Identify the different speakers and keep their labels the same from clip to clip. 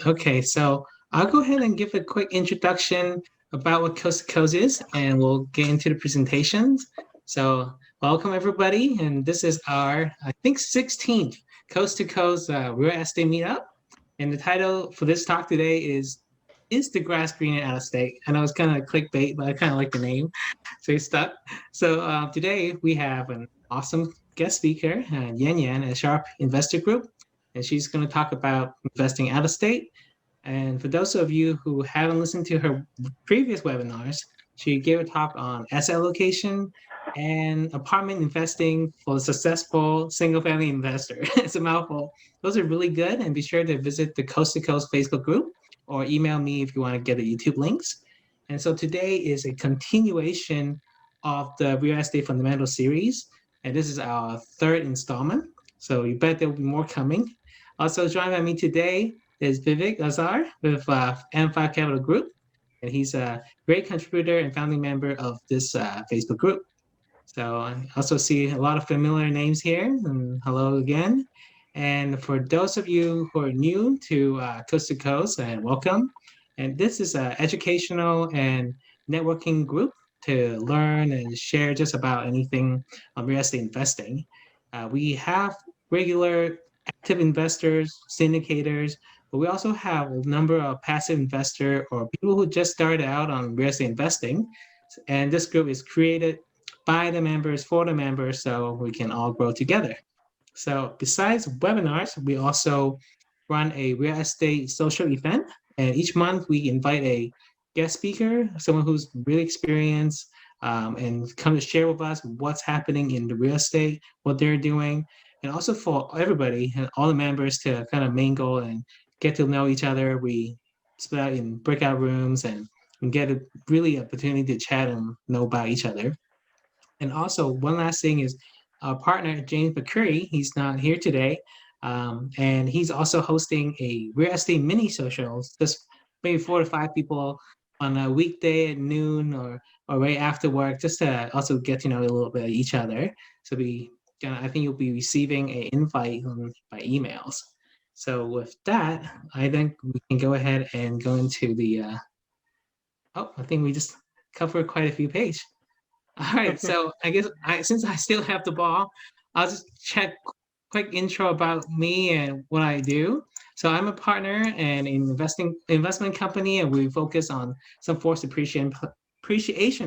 Speaker 1: Okay, so I'll go ahead and give a quick introduction about what Coast to Coast is, and we'll get into the presentations. So, welcome everybody, and this is our, I think, 16th Coast to Coast Real Estate Meetup. And the title for this talk today is the grass green in out of state? I know it's kind of clickbait, but I kind of like the name, so it's stuck. So today we have an awesome guest speaker, Yan Yan at Sharp Investor Group, and she's going to talk about investing out of state. And for those of you who haven't listened to her previous webinars, she gave a talk on asset allocation and apartment investing for a successful single family investor. It's a mouthful. Those are really good. And be sure to visit the Coast to Coast Facebook group or email me if you want to get the YouTube links. And so today is a continuation of the Real Estate Fundamental series. And this is our third installment. So you bet there will be more coming. Also joining by me today is Vivek Azar with M5 Capital Group, and he's a great contributor and founding member of this Facebook group. So I also see a lot of familiar names here, and hello again. And for those of you who are new to Coast to Coast, and welcome. And this is an educational and networking group to learn and share just about anything on real estate investing. We have regular active investors, syndicators, but we also have a number of passive investor or people who just started out on real estate investing. And this group is created by the members for the members so we can all grow together. So besides webinars, we also run a real estate social event. And each month we invite a guest speaker, someone who's really experienced and come to share with us what's happening in the real estate, what they're doing, and also for everybody and all the members to kind of mingle and get to know each other. We split out in breakout rooms and get a really opportunity to chat and know about each other. And also, one last thing is our partner, James McCurry, he's not here today. And he's also hosting a real estate mini socials, just maybe 4 to 5 people on a weekday at noon or right after work, just to also get to know a little bit of each other. So I think you'll be receiving an invite by emails. So with that, I think we can go ahead and go into the, I think we just covered quite a few pages. All right, so I guess since I still have the ball, I'll just check quick intro about me and what I do. So I'm a partner and an investment company, and we focus on some forced appreciation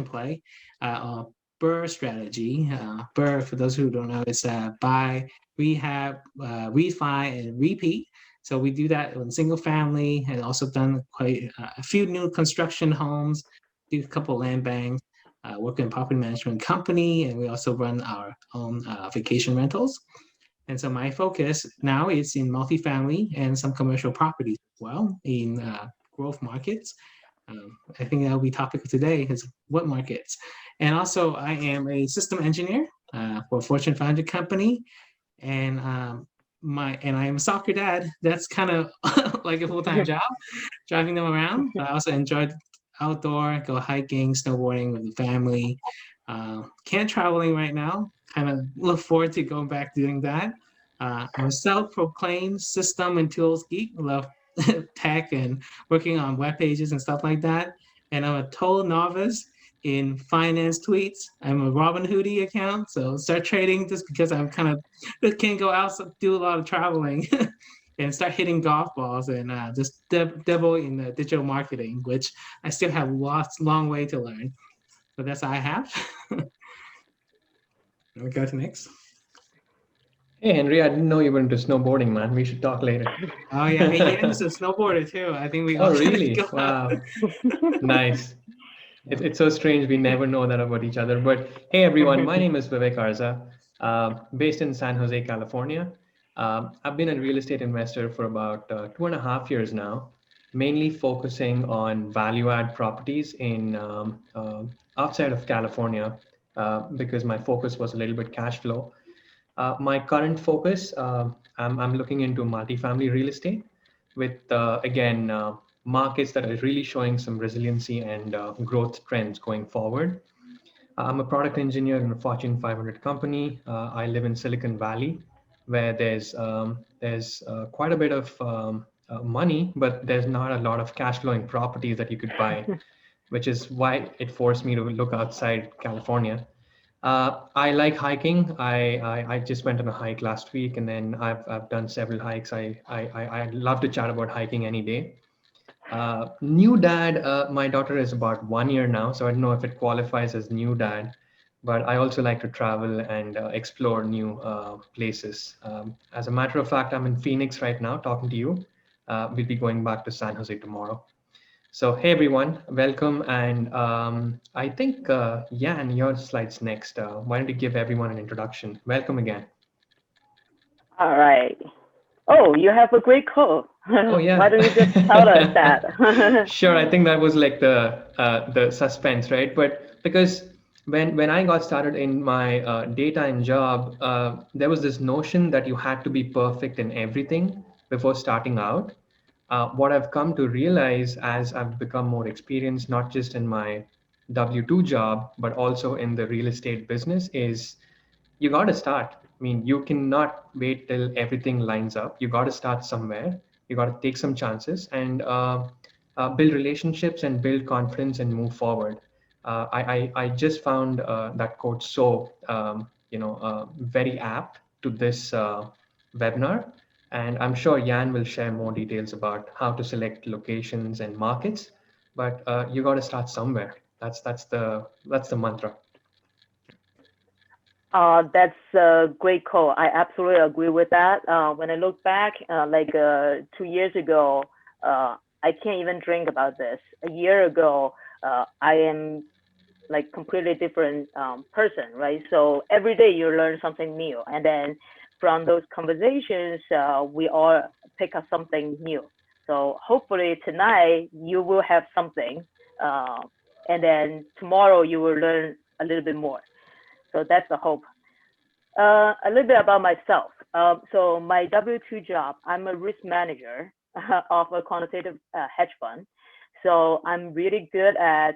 Speaker 1: play, BRRRR strategy. BRRRR, for those who don't know, is buy, rehab, refi, and repeat. So we do that in single family, and also done quite a few new construction homes, do a couple land banks. Work in property management company, and we also run our own vacation rentals. And so my focus now is in multifamily and some commercial properties as well in growth markets. I think that'll be topic of today is what markets. And also I am a system engineer for a Fortune 500 company, and I am a soccer dad. That's kind of like a full-time job, driving them around. But I also enjoyed outdoor, go hiking, snowboarding with the family. Can't traveling right now. Kind of look forward to going back doing that. I'm a self-proclaimed system and tools geek. Love tech and working on web pages and stuff like that. And I'm a total novice in finance tweets. I'm a Robinhood account, so start trading just because I'm kind of can't go out, so do a lot of traveling. And start hitting golf balls and just dabble in the digital marketing, which I still have long way to learn. But that's all I have. We go to next.
Speaker 2: Hey, Henry, I didn't know you were into snowboarding, man. We should talk later.
Speaker 1: Oh, yeah. Hey, Ian's a snowboarder, too. I think we all
Speaker 2: really?
Speaker 1: go
Speaker 2: Wow. Nice. It's so strange. We never know that about each other. But hey, everyone, my name is Vivek Arza, based in San Jose, California. I've been a real estate investor for about 2.5 years now, mainly focusing on value add properties in outside of California because my focus was a little bit cash flow. My current focus, I'm looking into multifamily real estate with, again, markets that are really showing some resiliency and growth trends going forward. I'm a product engineer in a Fortune 500 company. I live in Silicon Valley, where there's quite a bit of money, but there's not a lot of cash flowing properties that you could buy, which is why it forced me to look outside California. I like hiking. I just went on a hike last week, and then I've done several hikes. I love to chat about hiking any day. New dad, my daughter is about 1 year now, so I don't know if it qualifies as new dad, but I also like to travel and explore new places. As a matter of fact, I'm in Phoenix right now talking to you. We'll be going back to San Jose tomorrow. So, hey everyone, welcome. And I think, Yan, your slide's next. Why don't you give everyone an introduction? Welcome again.
Speaker 3: All right. Oh, you have a great call.
Speaker 2: Oh
Speaker 3: Why
Speaker 2: yeah.
Speaker 3: don't you just tell us that?
Speaker 2: Sure, I think that was like the suspense, right? But because when I got started in my daytime job, there was this notion that you had to be perfect in everything before starting out. What I've come to realize as I've become more experienced, not just in my W-2 job, but also in the real estate business, is you got to start. I mean, you cannot wait till everything lines up. You got to start somewhere. You got to take some chances and build relationships and build confidence and move forward. I just found that quote so very apt to this webinar, and I'm sure Yan will share more details about how to select locations and markets. But you got to start somewhere. That's the mantra.
Speaker 3: That's a great call. I absolutely agree with that. When I look back, 2 years ago, I can't even drink about this. A year ago, I am like completely different person, right? So every day you learn something new, and then from those conversations, we all pick up something new. So hopefully tonight you will have something, uh, and then tomorrow you will learn a little bit more. So that's the hope. A little bit about myself. So my W-2 job, I'm a risk manager of a quantitative hedge fund. So I'm really good at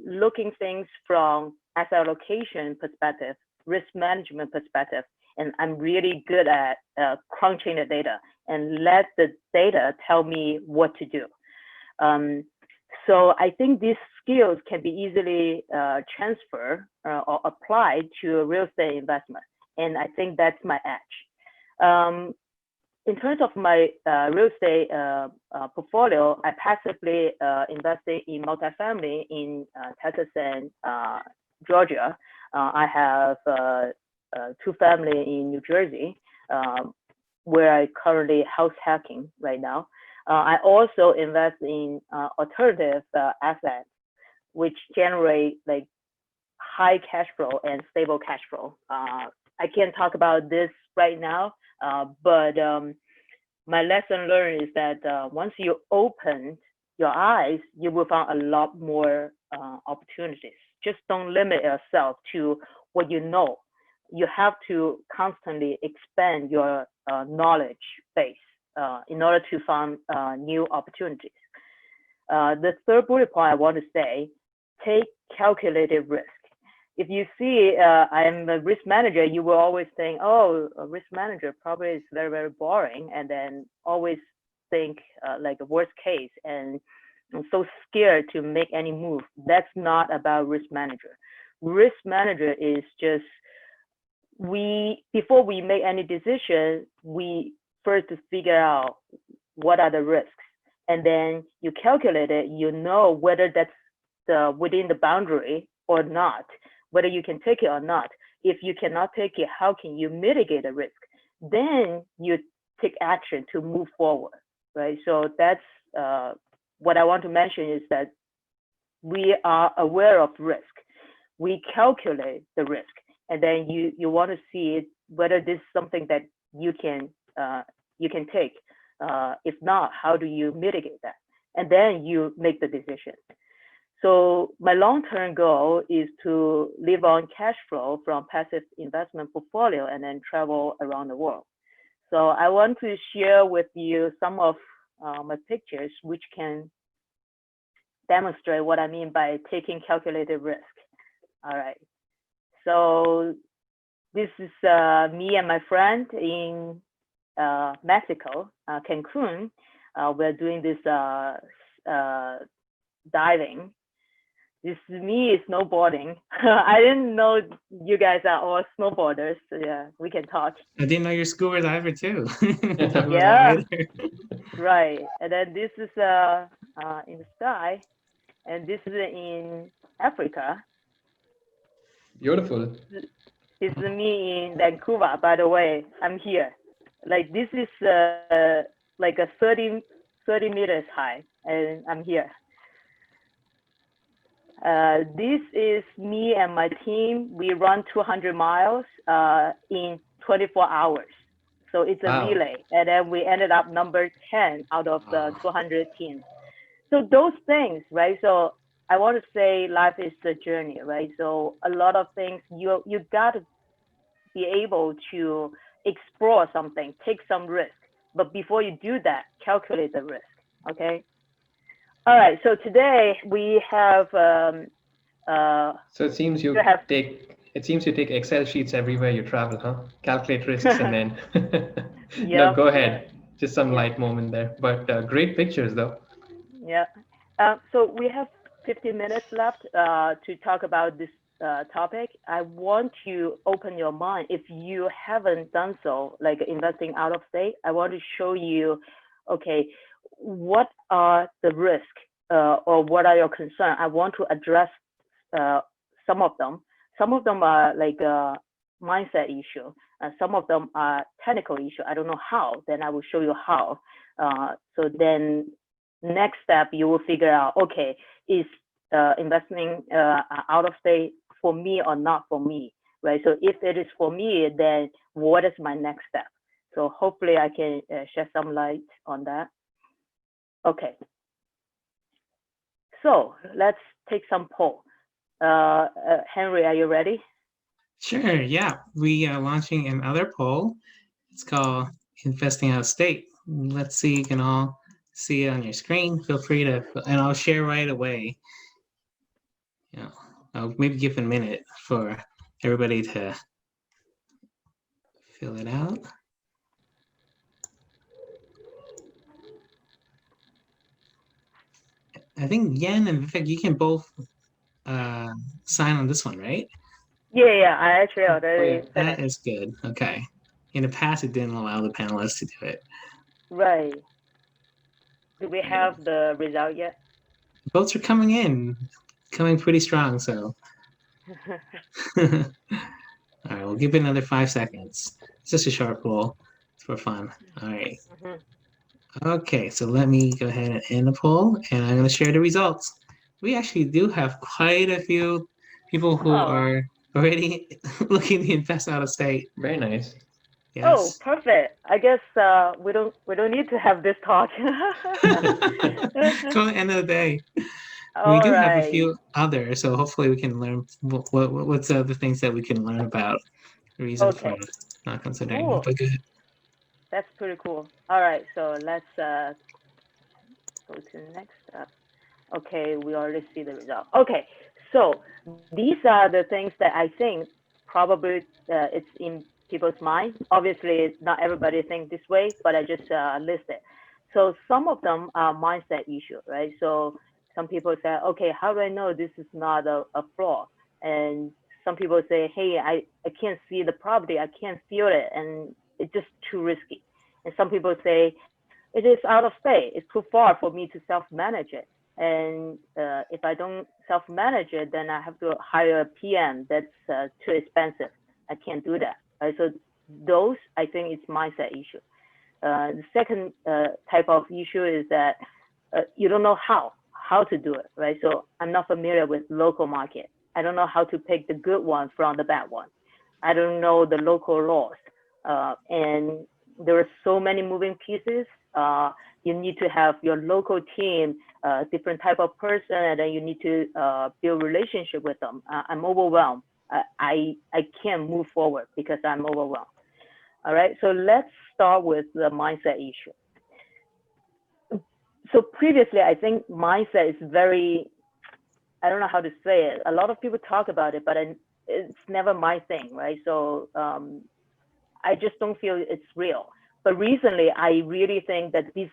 Speaker 3: looking things from asset allocation perspective, risk management perspective, and I'm really good at crunching the data and let the data tell me what to do. Um, so I think these skills can be easily transferred or applied to real estate investment. And I think that's my edge. In terms of my real estate portfolio, I passively invested in multifamily in Texas and Georgia. I have two family in New Jersey, where I currently house hacking right now. I also invest in alternative assets, which generate like high cash flow and stable cash flow. I can't talk about this right now, but my lesson learned is that once you open your eyes, you will find a lot more opportunities. Just don't limit yourself to what you know. You have to constantly expand your knowledge base in order to find new opportunities. The third bullet point I want to say, take calculated risk. If you see I'm a risk manager, you will always think, oh, a risk manager probably is very, very boring, and then always think like a worst case, and I'm so scared to make any move. That's not about risk manager. Risk manager is just before we make any decision, we first to figure out what are the risks, and then you calculate it. You know whether that's within the boundary or not, whether you can take it or not. If you cannot take it, how can you mitigate the risk? Then you take action to move forward, right? So that's what I want to mention is that we are aware of risk. We calculate the risk, and then you want to see whether this is something that you can take. If not, how do you mitigate that? And then you make the decision. So my long-term goal is to live on cash flow from passive investment portfolio and then travel around the world. So I want to share with you some of my pictures, which can demonstrate what I mean by taking calculated risk. All right. So this is me and my friend in Mexico, Cancun. We're doing this diving. This is me snowboarding. I didn't know you guys are all snowboarders. So yeah, we can talk.
Speaker 1: I didn't know you're scuba diver too. Talk about
Speaker 3: Yeah.
Speaker 1: that later.
Speaker 3: Right. And then this is in the sky, and this is in Africa.
Speaker 2: Beautiful.
Speaker 3: This is me in Vancouver, by the way. I'm here. Like this is like a 30 meters high, and I'm here. This is me and my team. We run 200 miles in 24 hours. So it's a
Speaker 2: Wow.
Speaker 3: relay. And then we ended up number 10 out of the 200 teams. So those things, right? So I want to say life is a journey, right? So a lot of things you got to be able to explore something, take some risk. But before you do that, calculate the risk, okay? All right, so today we have.
Speaker 2: So it seems you take Excel sheets everywhere you travel, huh? Calculate risks and then. No, go ahead. Just some light moment there, but great pictures though.
Speaker 3: Yeah. So we have 15 minutes left to talk about this topic. I want to open your mind. If you haven't done so, like investing out of state, I want to show you, okay, what are the risks or what are your concerns? I want to address some of them. Some of them are like a mindset issue. Some of them are technical issue. I don't know how. Then I will show you how. So then next step, you will figure out, okay, is investing out of state for me or not for me, right? So if it is for me, then what is my next step? So hopefully I can shed some light on that. Okay. So let's take some poll. Henry, are you ready?
Speaker 1: Sure, yeah. We are launching another poll. It's called Investing Out of State. Let's see, you can all see it on your screen. Feel free to, and I'll share right away. You know, I'll maybe give a minute for everybody to fill it out. I think Yan and Vivek, you can both sign on this one, right?
Speaker 3: Yeah, I actually already.
Speaker 1: That is good. Okay. In the past, it didn't allow the panelists to do it.
Speaker 3: Right. Do we have the result yet?
Speaker 1: Votes are coming pretty strong. So, all right, we'll give it another 5 seconds. It's just a short poll. It's for fun. All right. Okay, so let me go ahead and end the poll, and I'm going to share the results. We actually do have quite a few people who are already looking to invest out of state.
Speaker 2: Very nice.
Speaker 1: Yes.
Speaker 3: Oh, perfect. I guess we don't need to have this talk.
Speaker 1: Till the end of the day.
Speaker 3: All
Speaker 1: we do
Speaker 3: right.
Speaker 1: have a few others, so hopefully we can learn what's the things that we can learn about the reason for not considering.
Speaker 3: Cool.
Speaker 1: But good.
Speaker 3: That's pretty cool. All right, so let's go to the next step. Okay, we already see the result. Okay, so these are the things that I think probably it's in people's minds. Obviously, not everybody thinks this way, but I just listed. So some of them are mindset issue, right? So some people say, okay, how do I know this is not a flaw? And some people say, hey, I can't see the property, I can't feel it, and it's just too risky. And some people say, it is out of state, it's too far for me to self-manage it. And if I don't self-manage it, then I have to hire a PM. That's too expensive. I can't do that. Right? So those, I think, it's mindset issue. The second type of issue is that you don't know how to do it, right? So I'm not familiar with local market. I don't know how to pick the good one from the bad one. I don't know the local laws. And there are so many moving pieces. You need to have your local team, different type of person, and then you need to build relationship with them. I'm overwhelmed. I can't move forward because I'm overwhelmed. All right, so let's start with the mindset issue. So previously, I think mindset is very, I don't know how to say it. A lot of people talk about it, but it's never my thing, right? So I just don't feel it's real. But recently, I really think that this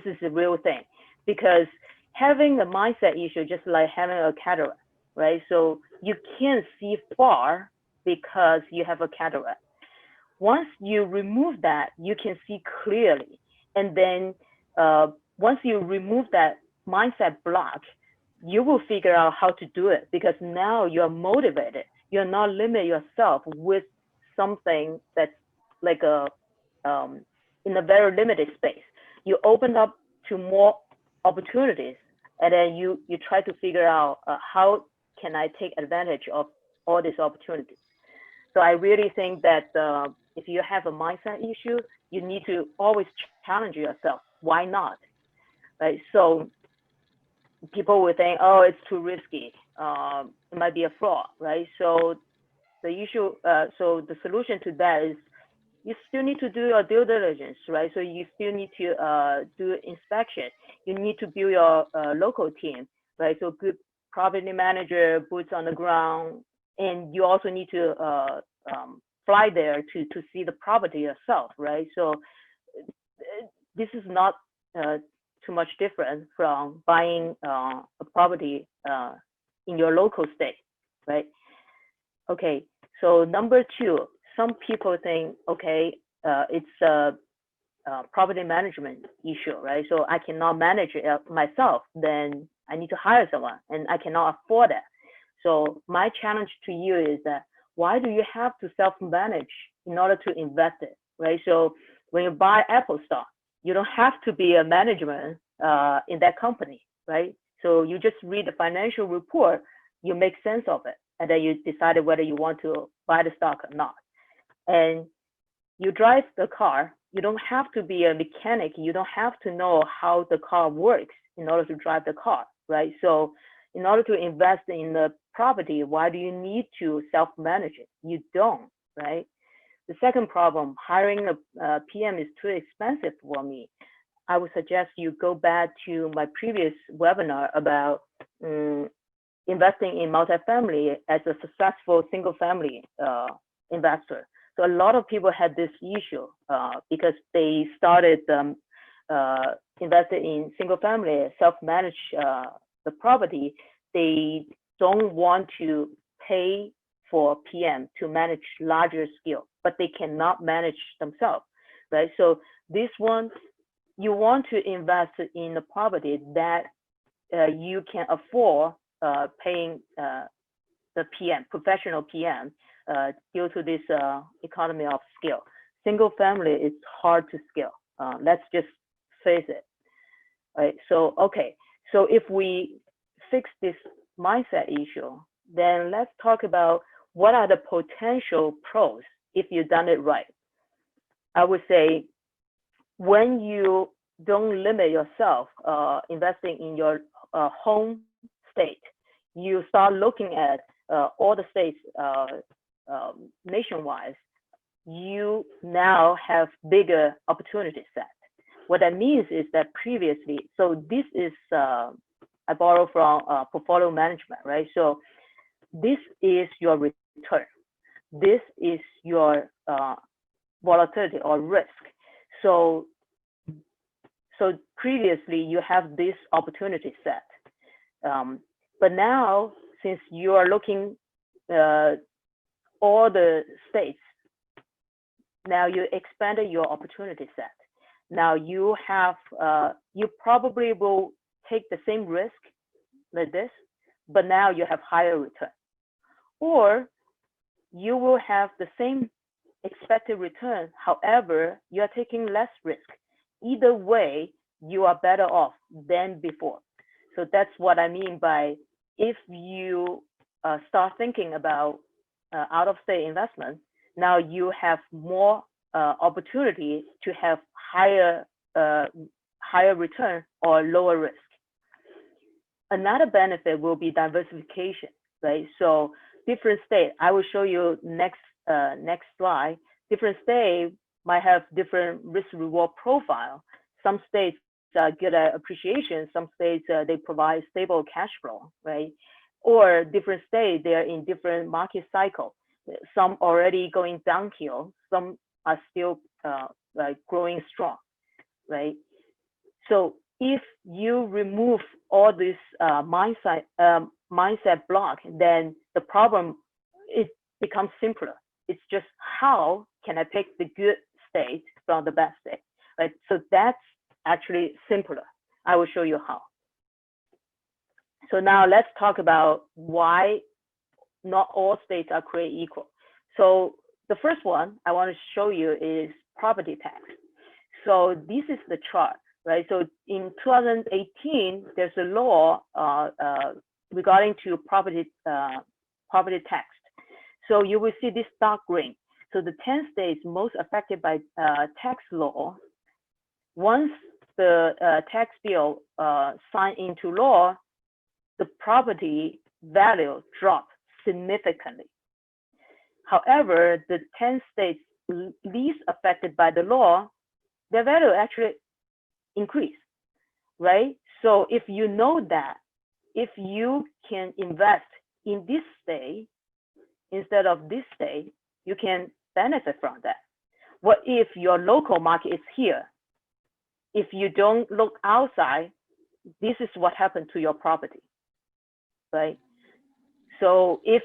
Speaker 3: is a real thing, because having a mindset issue just like having a cataract, right? So you can't see far because you have a cataract. Once you remove that, you can see clearly. And then once you remove that mindset block, you will figure out how to do it, because now you're motivated. You're not limiting yourself with something that's like in a very limited space. You open up to more opportunities, and then you try to figure out how can I take advantage of all these opportunities. So I really think that if you have a mindset issue, you need to always challenge yourself. Why not? Right? So people will think, oh, it's too risky. It might be a fraud, right? So the issue, so the solution to that is you still need to do your due diligence, right? So you still need to do inspection. You need to build your local team, right? So good property manager, boots on the ground, and you also need to fly there to see the property yourself, right? So this is not too much different from buying a property in your local state, right? Okay, so number two, some people think, okay, it's a property management issue, right? So I cannot manage it myself, then I need to hire someone, and I cannot afford that. So my challenge to you is that why do you have to self-manage in order to invest it, right? So when you buy Apple stock, you don't have to be a management in that company, right? So you just read the financial report, you make sense of it, and then you decide whether you want to buy the stock or not. And you drive the car, you don't have to be a mechanic, you don't have to know how the car works in order to drive the car, right? So in order to invest in the property, why do you need to self-manage it? You don't, right? The second problem, hiring a PM is too expensive for me. I would suggest you go back to my previous webinar about investing in multifamily as a successful single family investor. So a lot of people had this issue because they started invested in single family, self-manage the property. They don't want to pay for PM to manage larger scale, but they cannot manage themselves, right? So this one, you want to invest in a property that you can afford paying the PM, professional PM, due to this economy of scale. Single family is hard to scale. Let's just face it, right? So, okay, so if we fix this mindset issue, then let's talk about what are the potential pros if you've done it right. I would say when you don't limit yourself investing in your home state, you start looking at all the states nationwide, you now have bigger opportunity set. What that means is that previously, so this is, I borrow from portfolio management, right? So this is your return. This is your volatility or risk. So previously you have this opportunity set. But now, since you are looking all the states, now you expanded your opportunity set. Now you have, you probably will take the same risk like this, but now you have higher return. Or you will have the same expected return, however, you are taking less risk. Either way, you are better off than before. So that's what I mean by if you start thinking about out-of-state investment, now you have more opportunity to have higher return or lower risk. Another benefit will be diversification, right? So different states, I will show you next slide. Different states might have different risk-reward profile. Some states get an appreciation. Some states they provide stable cash flow, right? Or different states they are in different market cycle. Some already going downhill. Some are still right, growing strong, right? So if you remove all this mindset block, then the problem, it becomes simpler. It's just how can I pick the good state from the bad state, right? So that's actually simpler. I will show you how. So now let's talk about why not all states are created equal. So the first one I want to show you is property tax. So this is the chart, right? So in 2018, there's a law regarding to property tax. So you will see this dark green. So the 10 states most affected by tax law, once the tax bill signed into law, the property value dropped significantly. However, the 10 states least affected by the law, their value actually increased, right? So if you know that, if you can invest in this state instead of this state, you can benefit from that. What if your local market is here? If you don't look outside, this is what happened to your property, right? So if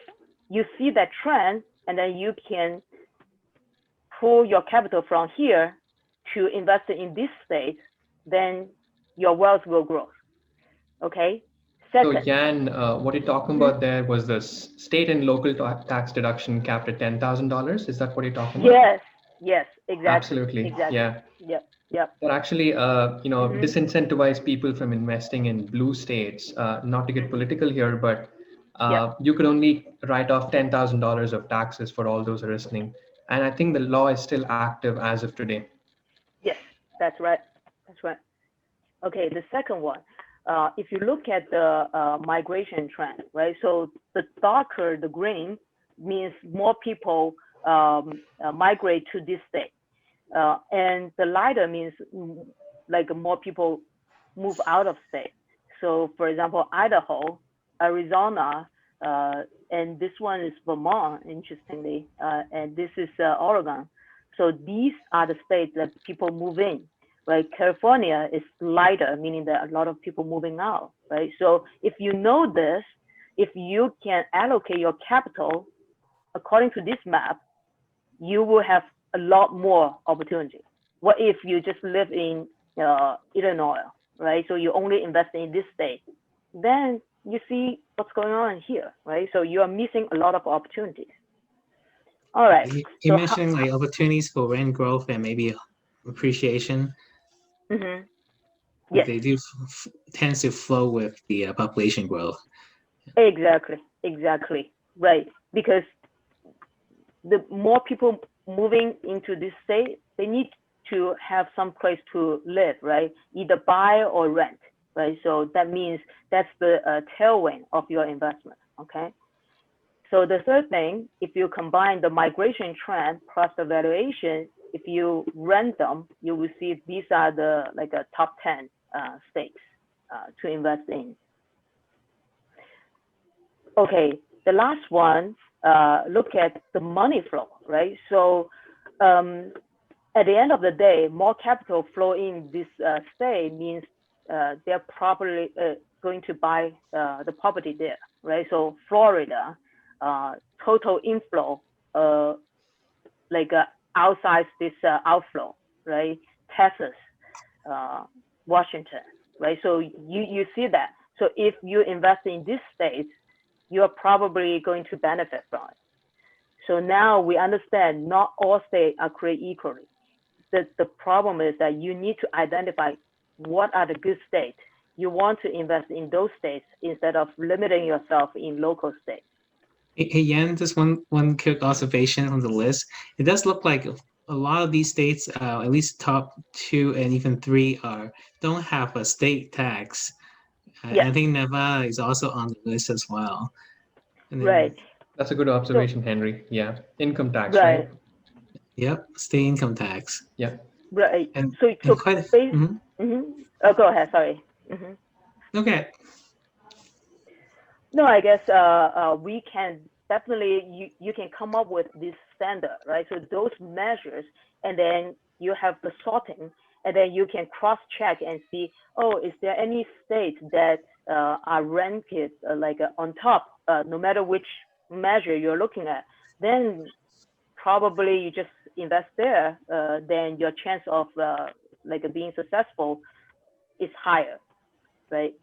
Speaker 3: you see that trend, and then you can pull your capital from here to invest in this state, then your wealth will grow, okay?
Speaker 2: So Yan, what you're talking about there was the state and local tax deduction capped at $10,000. Is that what you're talking about?
Speaker 3: Yes, exactly.
Speaker 2: Absolutely,
Speaker 3: exactly.
Speaker 2: yeah.
Speaker 3: Yep.
Speaker 2: That actually, disincentivize people from investing in blue states. Not to get political here, but you could only write off $10,000 of taxes for all those listening. And I think the law is still active as of today.
Speaker 3: Yes, that's right. Okay, the second one. If you look at the migration trend, right? So the darker the green means more people migrate to this state. And the lighter means like more people move out of state. So for example, Idaho, Arizona, and this one is Vermont, interestingly, and this is Oregon. So these are the states that people move in, right? California is lighter, meaning that a lot of people moving out, right? So if you know this, if you can allocate your capital according to this map, you will have a lot more opportunity. What if you just live in Illinois, right? So you only invest in this state, then you see what's going on here, right? So you are missing a lot of opportunities. All right.
Speaker 1: You mentioned like opportunities for rent growth and maybe appreciation.
Speaker 3: Mm-hmm. Yes.
Speaker 1: They do tend to flow with the population growth.
Speaker 3: Exactly. Right. Because the more people moving into this state, they need to have some place to live, right? Either buy or rent, right? So that means that's the tailwind of your investment, okay? So the third thing, if you combine the migration trend plus the valuation, if you rent them, you will see these are the top 10 states to invest in. Okay, the last one, look at the money flow, right? So at the end of the day, more capital flow in this state means they're probably going to buy the property there, right? So Florida, total inflow, outside this outflow, right? Texas, Washington, right? So you see that. So if you invest in this state, you're probably going to benefit from it. So now we understand not all states are created equally. The problem is that you need to identify what are the good states. You want to invest in those states instead of limiting yourself in local states.
Speaker 1: Hey Yan, just one quick observation on the list. It does look like a lot of these states, at least top 2 and even 3, don't have a state tax.
Speaker 3: Yes.
Speaker 1: I think Nevada is also on the list as well.
Speaker 3: Right.
Speaker 2: That's a good observation, Henry. Yeah, income tax, right?
Speaker 1: Yep, state income tax.
Speaker 2: Yeah.
Speaker 3: Right.
Speaker 1: And
Speaker 3: so
Speaker 1: quite.
Speaker 3: Oh, go ahead. Sorry.
Speaker 1: Okay.
Speaker 3: No, I guess we can definitely you can come up with this standard, right? So those measures, and then you have the sorting, and then you can cross-check and see, oh, is there any states that are ranked on top, no matter which measure you're looking at, then probably you just invest there, then your chance of being successful is higher, right?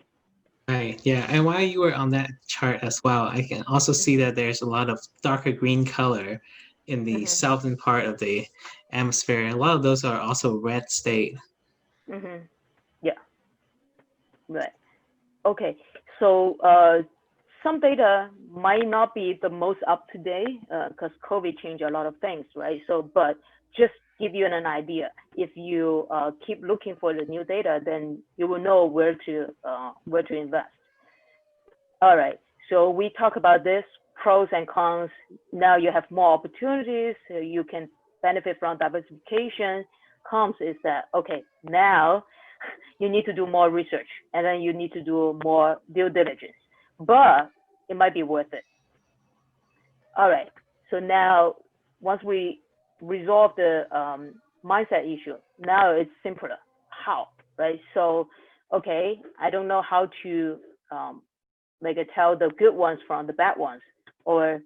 Speaker 1: Right. Yeah. And while you were on that chart as well, I can also see that there's a lot of darker green color in the southern part of the hemisphere. And a lot of those are also red state.
Speaker 3: Yeah. Right. Okay. So some data might not be the most up to date because COVID changed a lot of things, right? So, but just give you an idea. If you keep looking for the new data, then you will know where to invest. All right. So we talk about this pros and cons. Now you have more opportunities. So you can benefit from diversification. Cons is that okay, now you need to do more research and then you need to do more due diligence, but it might be worth it. All right. So now once we resolve the mindset issue, now it's simpler. How, right? So, okay, I don't know how to tell the good ones from the bad ones, or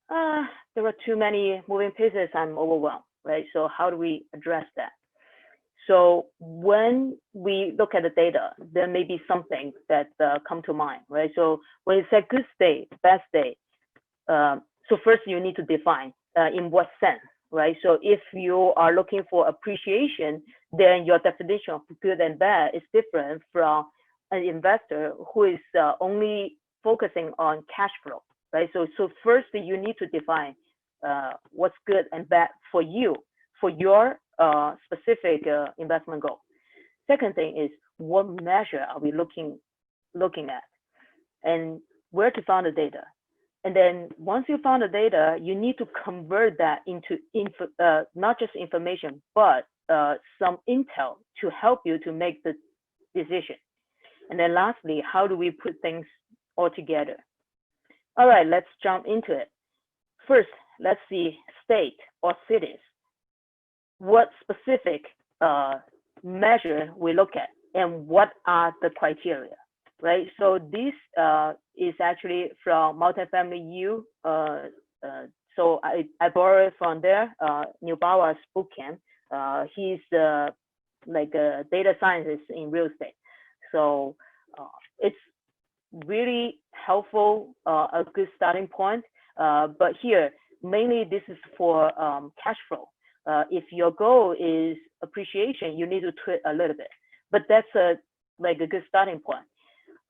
Speaker 3: there are too many moving pieces, I'm overwhelmed, right? So how do we address that? So when we look at the data, there may be something that come to mind, right? So when you say good state, bad state, so first you need to define in what sense, right? So if you are looking for appreciation, then your definition of good and bad is different from an investor who is only focusing on cash flow, right? So first you need to define what's good and bad for you, for your specific investment goal. Second thing is what measure are we looking at, and where to find the data. And then once you found the data, you need to convert that into not just information, but some intel to help you to make the decision. And then lastly, how do we put things all together? All right, let's jump into it. First, let's see state or cities. What specific measure we look at and what are the criteria, right? So this is actually from Multifamily U. So I borrowed from there, Neubauer's bootcamp. He's like a data scientist in real estate. So it's really helpful, a good starting point. But here, mainly this is for cash flow. If your goal is appreciation, you need to tweak a little bit, but that's a good starting point.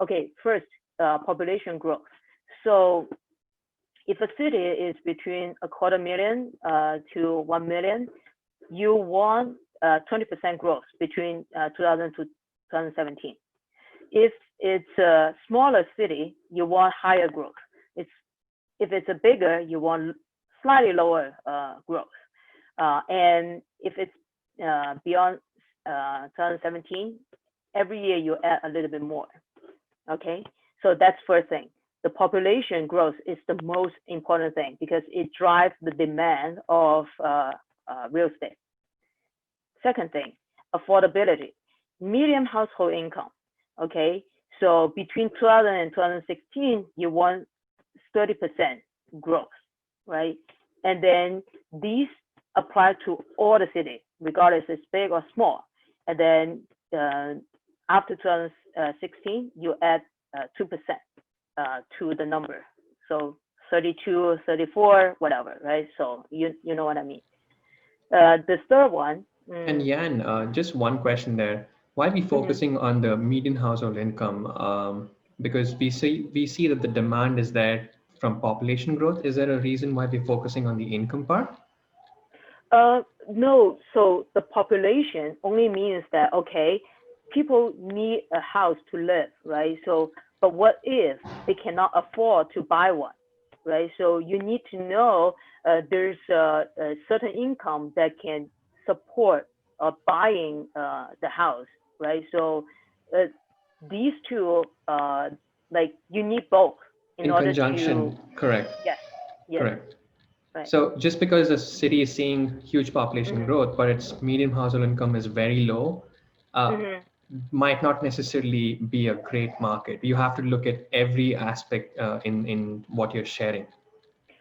Speaker 3: Okay, first, population growth. So if a city is between 250,000 to 1 million, you want 20% growth between 2000 to 2017. If it's a smaller city, you want higher growth. If it's a bigger, you want slightly lower growth. And if it's beyond 2017, every year you add a little bit more. Okay, so that's first thing. The population growth is the most important thing because it drives the demand of real estate. Second thing, affordability, median household income. Okay, so between 2000 and 2016, you want 30% growth, right? And then these apply to all the cities, regardless if it's big or small. And then after 2016, you add 2% to the number. So 32, 34, whatever, right? So you know what I mean. The third one.
Speaker 2: And Yan, just one question there. Why are we focusing on the median household income? Because we see that the demand is there from population growth. Is there a reason why we're focusing on the income part?
Speaker 3: No, so the population only means that, okay, people need a house to live, right? So, but what if they cannot afford to buy one, right? So you need to know there's a certain income that can support buying the house, right? So these two, you need both
Speaker 2: in
Speaker 3: order
Speaker 2: conjunction,
Speaker 3: to.
Speaker 2: correct.
Speaker 3: Yes.
Speaker 2: Correct.
Speaker 3: Right.
Speaker 2: So just because a city is seeing huge population
Speaker 3: Mm-hmm.
Speaker 2: growth, but its median household income is very low,
Speaker 3: Mm-hmm.
Speaker 2: might not necessarily be a great market. You have to look at every aspect in what you're sharing.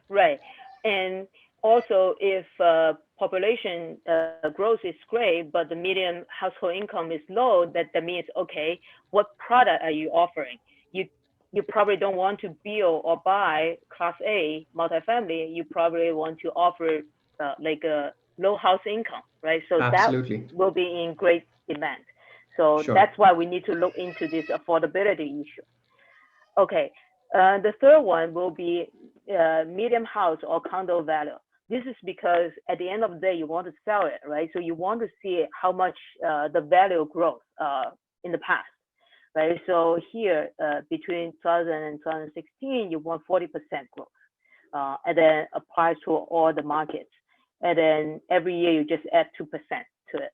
Speaker 3: Right. And also, if population growth is great, but the median household income is low, that means, okay, what product are you offering? You you probably don't want to build or buy Class A multifamily. You probably want to offer like a low house income, right? So that
Speaker 2: Absolutely.
Speaker 3: will be in great demand. So
Speaker 2: Sure.
Speaker 3: that's why we need to look into this affordability issue. Okay, the third one will be medium house or condo value. This is because at the end of the day, you want to sell it, right? So you want to see how much the value growth in the past, right? So here, between 2000 and 2016, you want 40% growth, and then applies to all the markets. And then every year you just add 2% to it.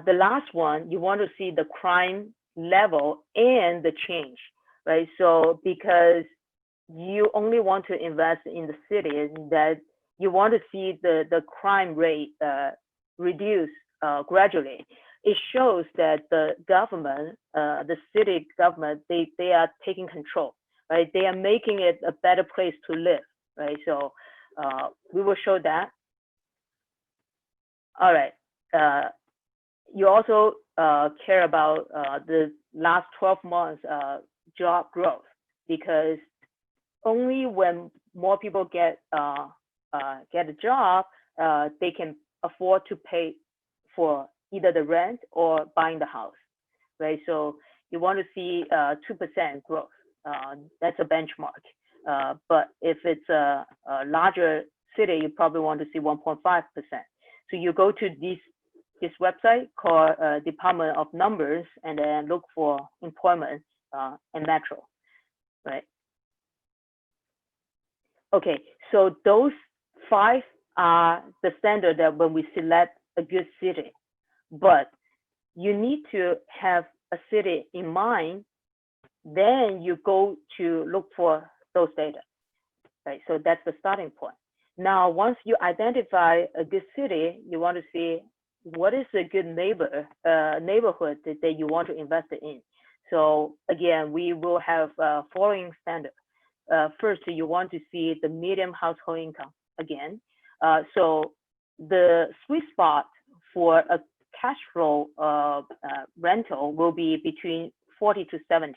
Speaker 3: The last one, you want to see the crime level and the change, right? So because you only want to invest in the cities that you want to see the crime rate reduce gradually. It shows that the government, the city government, they are taking control, right? They are making it a better place to live, right? So we will show that. All right. You also care about the last 12 months job growth, because only when more people get a job, they can afford to pay for either the rent or buying the house, right? So you want to see 2% growth. That's a benchmark. But if it's a larger city, you probably want to see 1.5%. So you go to this website called Department of Numbers, and then look for employment and metro, right? Okay, so those 5 are the standard that when we select a good city, but you need to have a city in mind, then you go to look for those data, right? So that's the starting point. Now, once you identify a good city, you want to see what is a good neighborhood that you want to invest in. So again, we will have following standard. First, you want to see the median household income again. So the sweet spot for a cash flow rental will be between 40 to 70.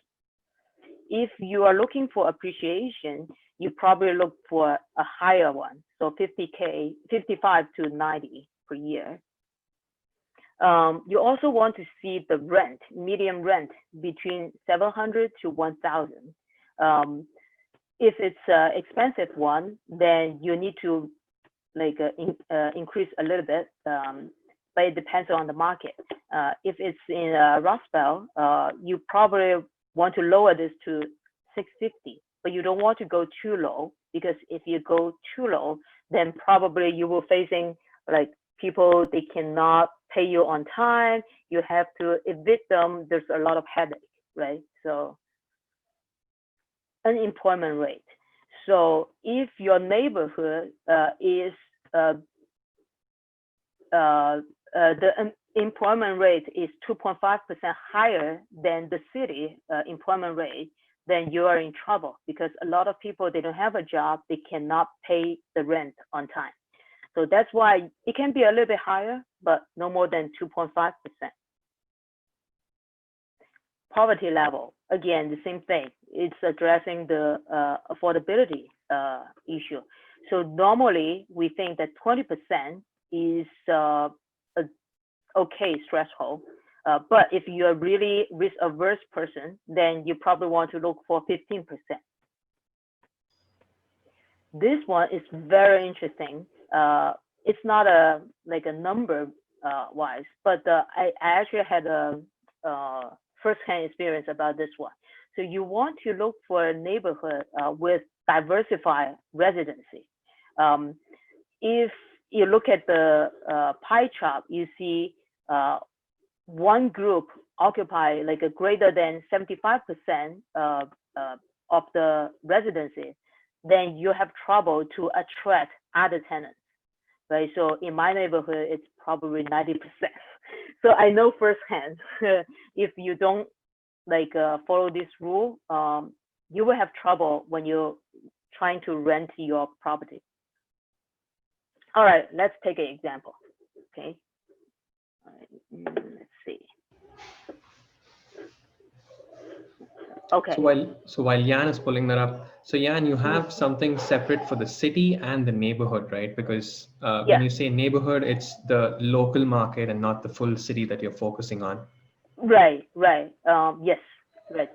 Speaker 3: If you are looking for appreciation, you probably look for a higher one, so 50K, 55 to 90 per year. You also want to see the rent, median rent between 700 to 1,000. If it's an expensive one, then you need to increase a little bit, but it depends on the market. If it's in Rust Belt, you probably want to lower this to 650, but you don't want to go too low, because if you go too low, then probably you will facing like people, they cannot pay you on time, you have to evict them, there's a lot of headache, right? So unemployment rate. So if your neighborhood is the employment rate is 2.5% higher than the city employment rate, then you are in trouble, because a lot of people, they don't have a job, they cannot pay the rent on time. So that's why it can be a little bit higher, but no more than 2.5%. Poverty level, again, the same thing. It's addressing the affordability issue. So normally we think that 20% is a okay threshold. But if you're really risk averse person, then you probably want to look for 15%. This one is very interesting. It's not a number wise, but I actually had a first-hand experience about this one. So you want to look for a neighborhood with diversified residency. If you look at the pie chart, you see one group occupy a greater than 75% of the residency. then you have trouble to attract other tenants, right? So in my neighborhood, it's probably 90%. So I know firsthand, if you don't like follow this rule, you will have trouble when you're trying to rent your property. All right, let's take an example. Okay. All right, let's see. Okay.
Speaker 2: So while Yan is pulling that up, so Yan, you have something separate for the city and the neighborhood, right? Because when you say neighborhood, it's the local market and not the full city that you're focusing on.
Speaker 3: Right. Yes. Right.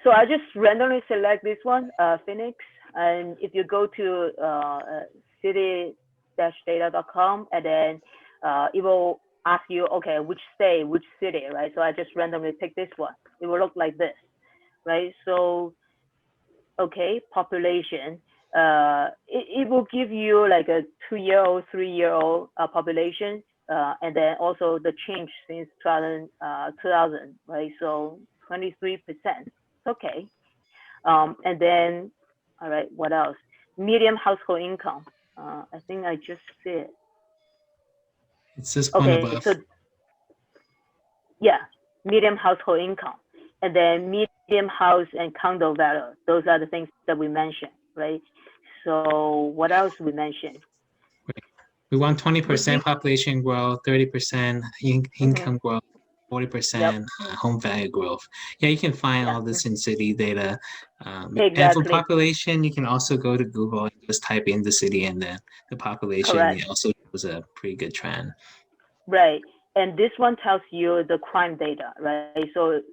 Speaker 3: So I just randomly select this one, Phoenix, and if you go to city-data.com, and then it will ask you, okay, which state, which city, right? So I just randomly pick this one. It will look like this, right? So, okay, population. It will give you like a 2-year-old, 3-year-old population, and then also the change since 2000, right? So 23%. Okay. And then, all right, what else? Medium household income. I think I just said.
Speaker 1: It's this one above.
Speaker 3: So yeah, medium household income, and then medium house and condo value. Those are the things that we mentioned, right? So what else we mentioned?
Speaker 1: We want 20% population growth, 30% income growth, 40% home value growth. Yeah, you can find all this in city data.
Speaker 3: Exactly.
Speaker 1: And for population, you can also go to Google and just type in the city, and then the population also shows a pretty good trend.
Speaker 3: Right. And this one tells you the crime data, right? So it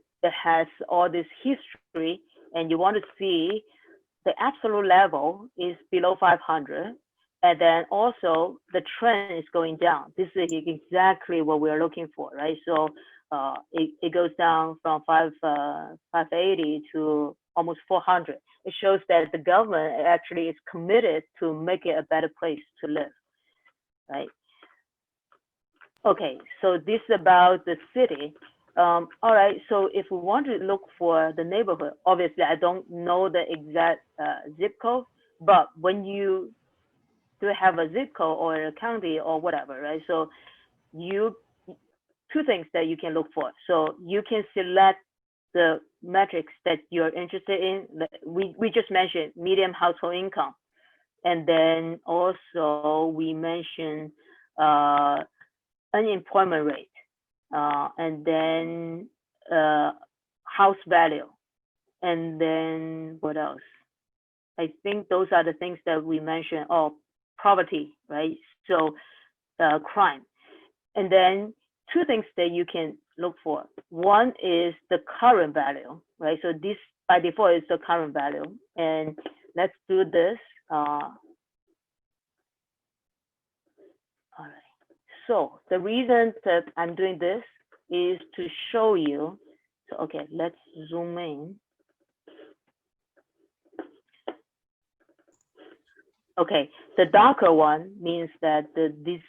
Speaker 3: has all this history, and you want to see the absolute level is below 500. And then also the trend is going down. This is exactly what we're looking for, right? So it goes down from 580 to almost 400. It shows that the government actually is committed to make it a better place to live, right? Okay, so this is about the city. All right, so if we want to look for the neighborhood, obviously I don't know the exact zip code, but when you do have a zip code or a county or whatever, right? So two things that you can look for. So you can select the metrics that you're interested in. We just mentioned median household income. And then also we mentioned unemployment rate, and then house value. And then what else? I think those are the things that we mentioned. Oh, poverty, right? So crime. And then two things that you can look for. One is the current value, right? So this by default is the current value. And let's do this. All right. So the reason that I'm doing this is to show you. So, okay, let's zoom in. Okay, the darker one means that this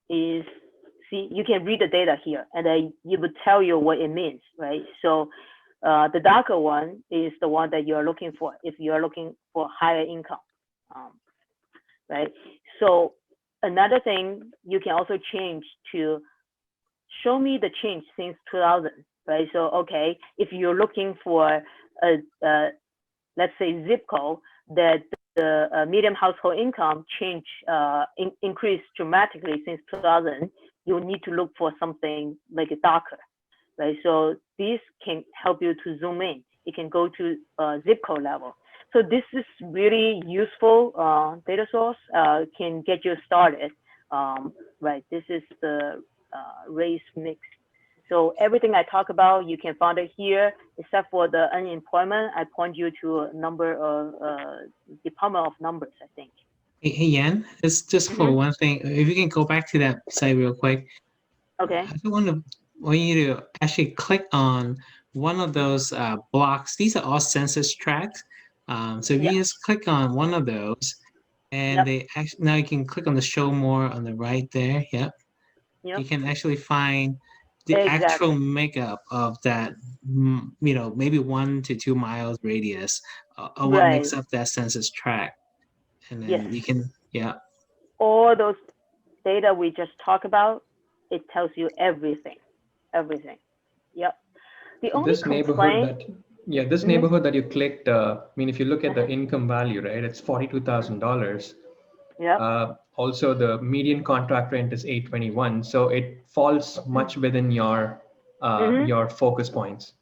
Speaker 3: is, see, you can read the data here, and then it would tell you what it means, right? So the darker one is the one that you're looking for if you're looking for higher income, right? So another thing you can also change to show me the change since 2000, right? So, okay, if you're looking for a let's say zip code that the median household income increased dramatically since 2000, you need to look for something like a darker, right? So this can help you to zoom in. It can go to zip code level. So this is really useful data source, can get you started, right? This is the race mix. So everything I talk about, you can find it here, except for the unemployment. I point you to a number of Department of Numbers, I think.
Speaker 1: Hey Yan, it's just for one thing. If you can go back to that site real quick.
Speaker 3: Okay.
Speaker 1: I want you to actually click on one of those blocks. These are all census tracts. So if you just click on one of those, and they actually, now you can click on the show more on the right there. Yep. You can actually find the actual
Speaker 3: Exactly.
Speaker 1: makeup of that, maybe 1 to 2 miles radius, of what makes
Speaker 3: Right.
Speaker 1: up that census tract. And
Speaker 3: Yes.
Speaker 1: then you can, yeah,
Speaker 3: All those data we just talked about, it tells you everything. Everything. Yep. The
Speaker 2: So
Speaker 3: only
Speaker 2: this neighborhood
Speaker 3: complaint.
Speaker 2: that, yeah, this
Speaker 3: Mhm.
Speaker 2: neighborhood that you clicked, I mean, if you look at the
Speaker 3: Uh-huh.
Speaker 2: income value, right, it's $42,000.
Speaker 3: Yep.
Speaker 2: Also, the median contract rent is 821, so it falls much within
Speaker 3: Mhm.
Speaker 2: your focus points.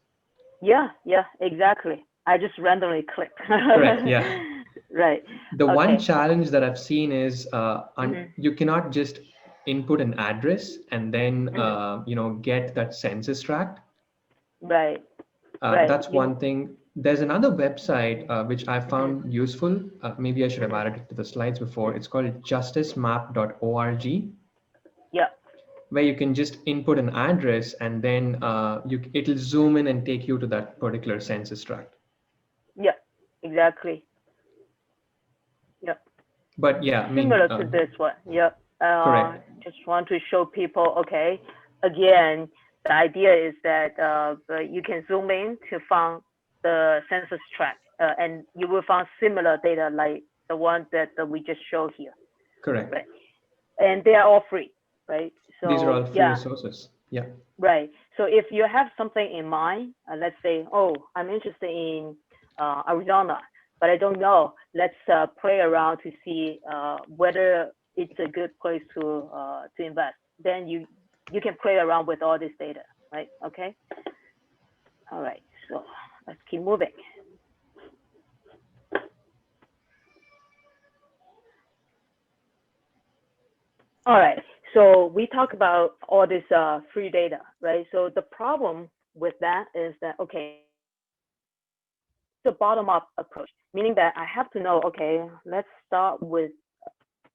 Speaker 3: Yeah. Yeah. Exactly. I just randomly clicked.
Speaker 2: Correct. Yeah.
Speaker 3: Right.
Speaker 2: The one
Speaker 3: Okay.
Speaker 2: challenge that I've seen is
Speaker 3: Mhm.
Speaker 2: you cannot just input an address and then
Speaker 3: Mhm.
Speaker 2: get that census tract.
Speaker 3: Right. Right.
Speaker 2: That's one thing. There's another website which I
Speaker 3: Mhm.
Speaker 2: found useful. Maybe I should have
Speaker 3: Mhm.
Speaker 2: added it to the slides before. It's called justicemap.org,
Speaker 3: Yep.
Speaker 2: where you can just input an address and then it'll zoom in and take you to that particular census tract.
Speaker 3: Yep. Exactly. Yep.
Speaker 2: But yeah, I mean,
Speaker 3: Similar to this one. Yep.
Speaker 2: correct.
Speaker 3: Just want to show people, okay, again, the idea is that you can zoom in to find the census tract, and you will find similar data like the one that we just showed here,
Speaker 2: Correct.
Speaker 3: right? And they are all free, right?
Speaker 2: These are
Speaker 3: So
Speaker 2: all free
Speaker 3: yeah,
Speaker 2: resources. Yeah.
Speaker 3: right. So if you have something in mind, let's say, oh, I'm interested in Arizona, but I don't know. Let's play around to see whether it's a good place to invest. Then you can play around with all this data, right? Okay. All right. So let's keep moving. All right. So we talk about all this free data, right? So the problem with that is that, okay, the bottom up approach, meaning that I have to know, okay, let's start with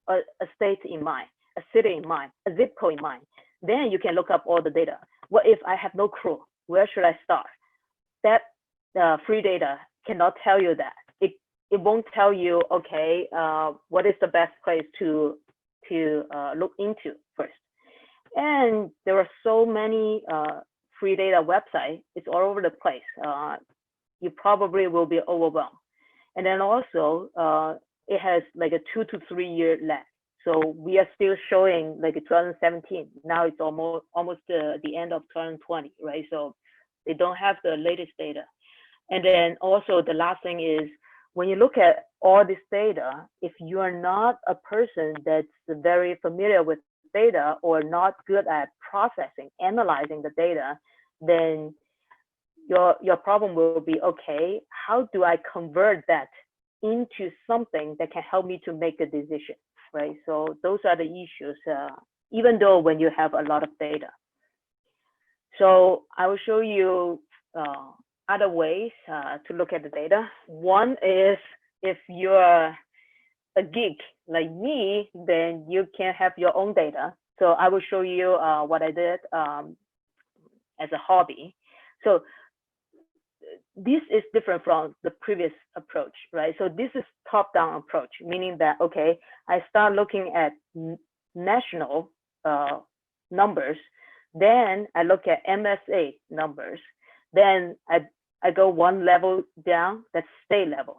Speaker 3: a state in mind, a city in mind, a zip code in mind. Then you can look up all the data. What if I have no clue? Where should I start? That free data cannot tell you that. It won't tell you, okay, what is the best place to look into first. And there are so many free data websites. It's all over the place. You probably will be overwhelmed. And then also, it has like a 2 to 3 year lag. So we are still showing like 2017. Now it's almost the end of 2020, right? So they don't have the latest data. And then also the last thing is when you look at all this data, if you are not a person that's very familiar with data or not good at processing, analyzing the data, then your problem will be, okay, how do I convert that into something that can help me to make a decision, right? So those are the issues, even though when you have a lot of data. So I will show you other ways to look at the data. One is if you're a geek like me, then you can have your own data. So I will show you what I did as a hobby. So this is different from the previous approach, right? So this is top-down approach, meaning that, okay, I start looking at national numbers, then I look at MSA numbers, then I go one level down, that's state level,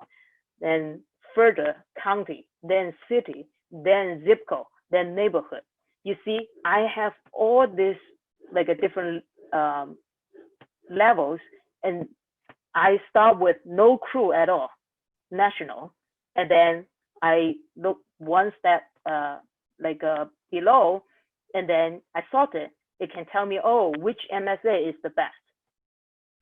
Speaker 3: then further county, then city, then zip code, then neighborhood. You see, I have all this like a different levels, and I start with no clue at all, national, and then I look one step below, and then I sort it. It can tell me, oh, which MSA is the best,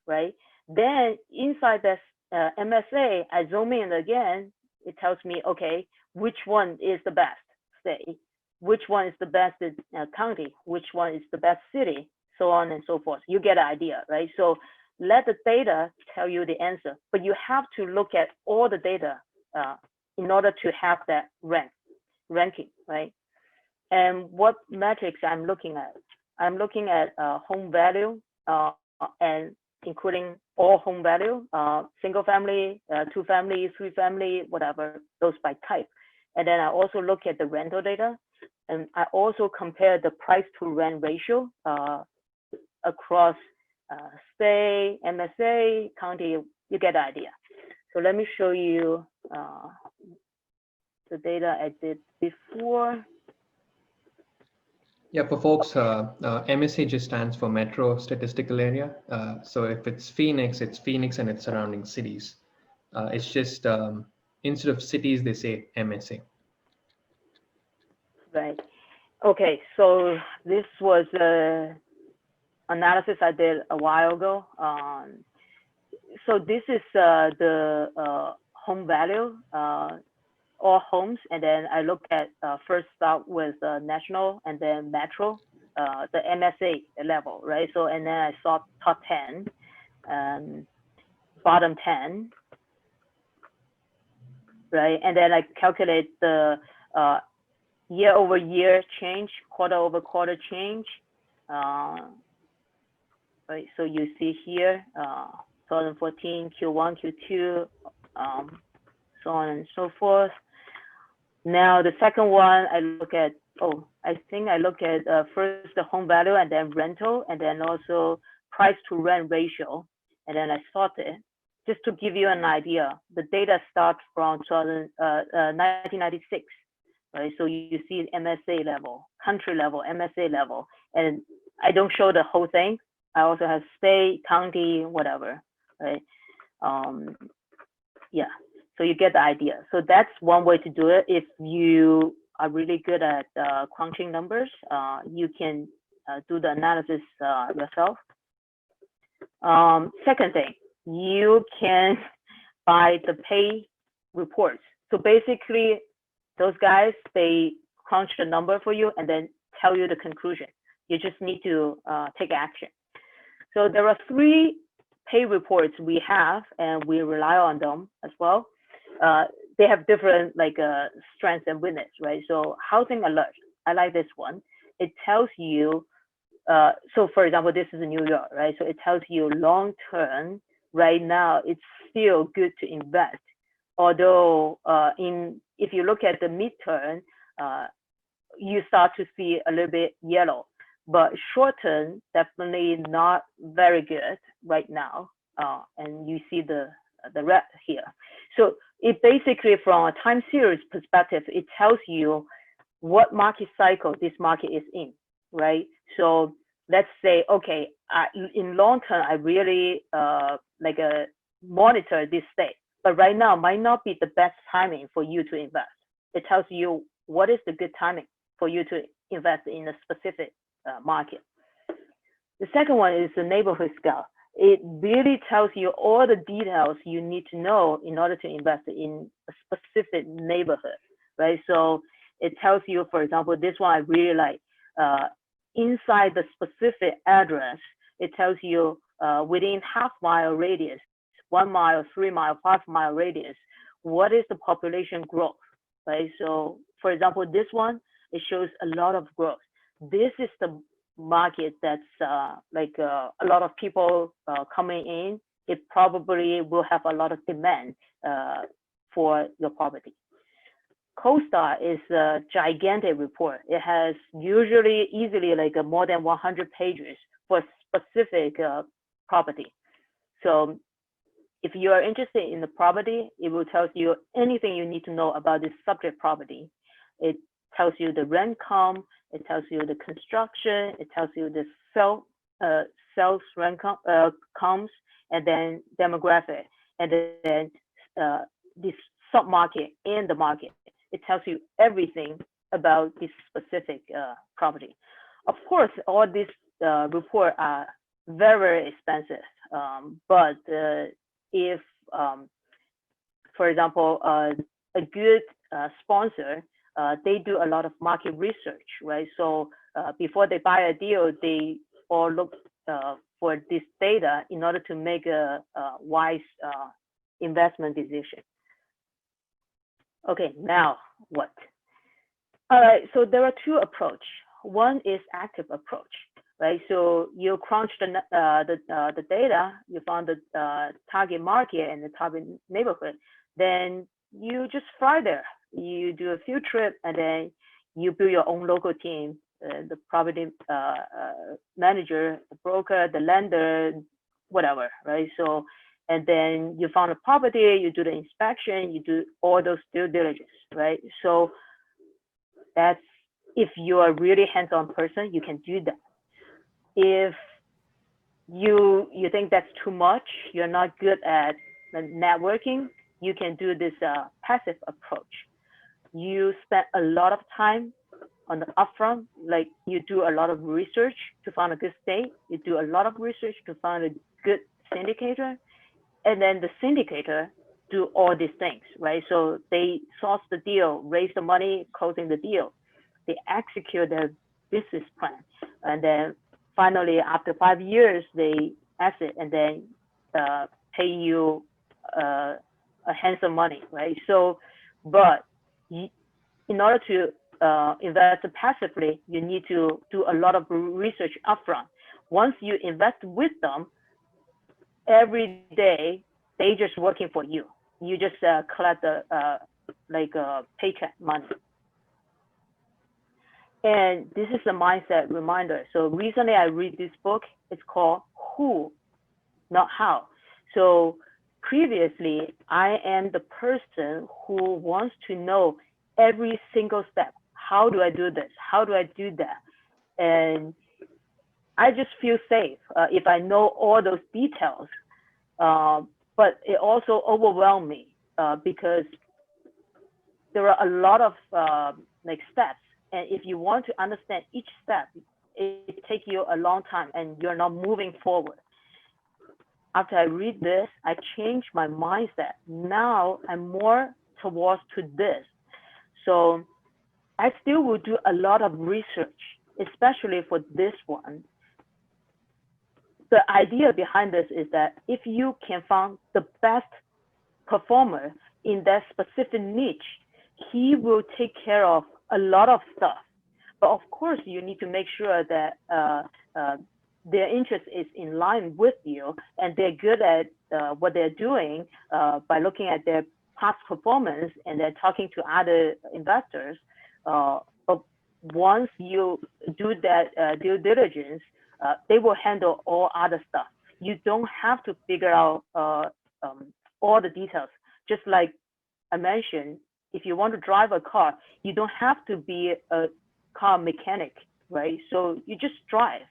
Speaker 3: right? Then inside this MSA, I zoom in again. It tells me, okay, which one is the best state, which one is the best county, which one is the best city, so on and so forth. You get an idea, right? So let the data tell you the answer, but you have to look at all the data in order to have that ranking, right? And what metrics I'm looking at? I'm looking at home value and including all home value, single family, 2 family, 3 family, whatever, those by type. And then I also look at the rental data, and I also compare the price to rent ratio across state, MSA, county. You get the idea. So let me show you the data I did before.
Speaker 2: Yeah, for folks, MSA just stands for Metro Statistical Area. So if it's Phoenix and its surrounding cities. It's just instead of cities, they say MSA.
Speaker 3: Right. Okay, so this was the analysis I did a while ago. So this is the home value, all homes, and then I look at first start with national and then metro, the MSA level, right? So and then I saw top 10, bottom 10, right? And then I calculate the year over year change, quarter over quarter change. Right, so you see here, 2014, Q1, Q2, so on and so forth. Now the second one, I look at, I think I look at first the home value and then rental, and then also price to rent ratio, and then I sort it. Just to give you an idea, the data starts from 1996, right? So you see MSA level, country level, MSA level, and I don't show the whole thing. I also have state, county, whatever, right? Yeah, so you get the idea. So that's one way to do it. If you are really good at crunching numbers, you can do the analysis yourself. Second thing, you can buy the pay reports. So basically, those guys, they crunch the number for you and then tell you the conclusion. You just need to take action. So there are 3 pay reports we have, and we rely on them as well. They have different strengths and weakness, right? So housing alert, I like this one. It tells you, so for example, this is in New York, right? So it tells you long term, right now, it's still good to invest. Although if you look at the midterm, you start to see a little bit yellow. But short term, definitely not very good right now. And you see the red here. So it basically, from a time series perspective, it tells you what market cycle this market is in, right? So let's say, okay, in long term, I really monitor this state, but right now might not be the best timing for you to invest. It tells you what is the good timing for you to invest in a specific market. The second one is the neighborhood scale. It really tells you all the details you need to know in order to invest in a specific neighborhood, right? So it tells you, for example, this one I really like. Inside the specific address, it tells you within half-mile radius, 1 mile, 3 mile, 5 mile radius, what is the population growth, right? So for example, this one, it shows a lot of growth. This is the market that's a lot of people coming in. It probably will have a lot of demand for your property. CoStar is a gigantic report. It has usually easily more than 100 pages for specific property. So if you are interested in the property, it will tell you anything you need to know about this subject property. It tells you the rent count, it tells you the construction, it tells you the sales rent counts, and then demographic, and then this sub-market and the market. It tells you everything about this specific property. Of course, all these reports are very, very expensive, but if, for example, a good sponsor, they do a lot of market research, right? So before they buy a deal, they all look for this data in order to make a wise investment decision. Okay, now what? All right, so there are 2 approaches. One is active approach, right? So you crunch the data, you found the target market and the target neighborhood, then you just fly there. You do a field trip, and then you build your own local team the property manager, the broker, the lender, whatever, right? So, and then you found a property, you do the inspection, you do all those due diligence, right? So that's, if you are really hands-on person, you can do that. If you think that's too much, you're not good at networking, you can do this passive approach. You spend a lot of time on the upfront, like you do a lot of research to find a good state, you do a lot of research to find a good syndicator, and then the syndicator do all these things, right? So they source the deal, raise the money, closing the deal. They execute their business plan. And then finally, after 5 years, they exit and then pay you a handsome money, right? So, but in order to invest passively, you need to do a lot of research upfront. Once you invest with them, every day they just working for you. You just collect the paycheck money. And this is a mindset reminder. So recently I read this book. It's called Who, Not How. So previously, I am the person who wants to know every single step. How do I do this? How do I do that? And I just feel safe if I know all those details. But it also overwhelmed me because there are a lot of steps. And if you want to understand each step, it takes you a long time and you're not moving forward. After I read this, I changed my mindset. Now I'm more towards to this. So I still will do a lot of research, especially for this one. The idea behind this is that if you can find the best performer in that specific niche, he will take care of a lot of stuff. But of course, you need to make sure that their interest is in line with you and they're good at what they're doing by looking at their past performance and then talking to other investors. But once you do that due diligence, they will handle all other stuff. You don't have to figure out all the details. Just like I mentioned, if you want to drive a car, you don't have to be a car mechanic, right? So you just drive.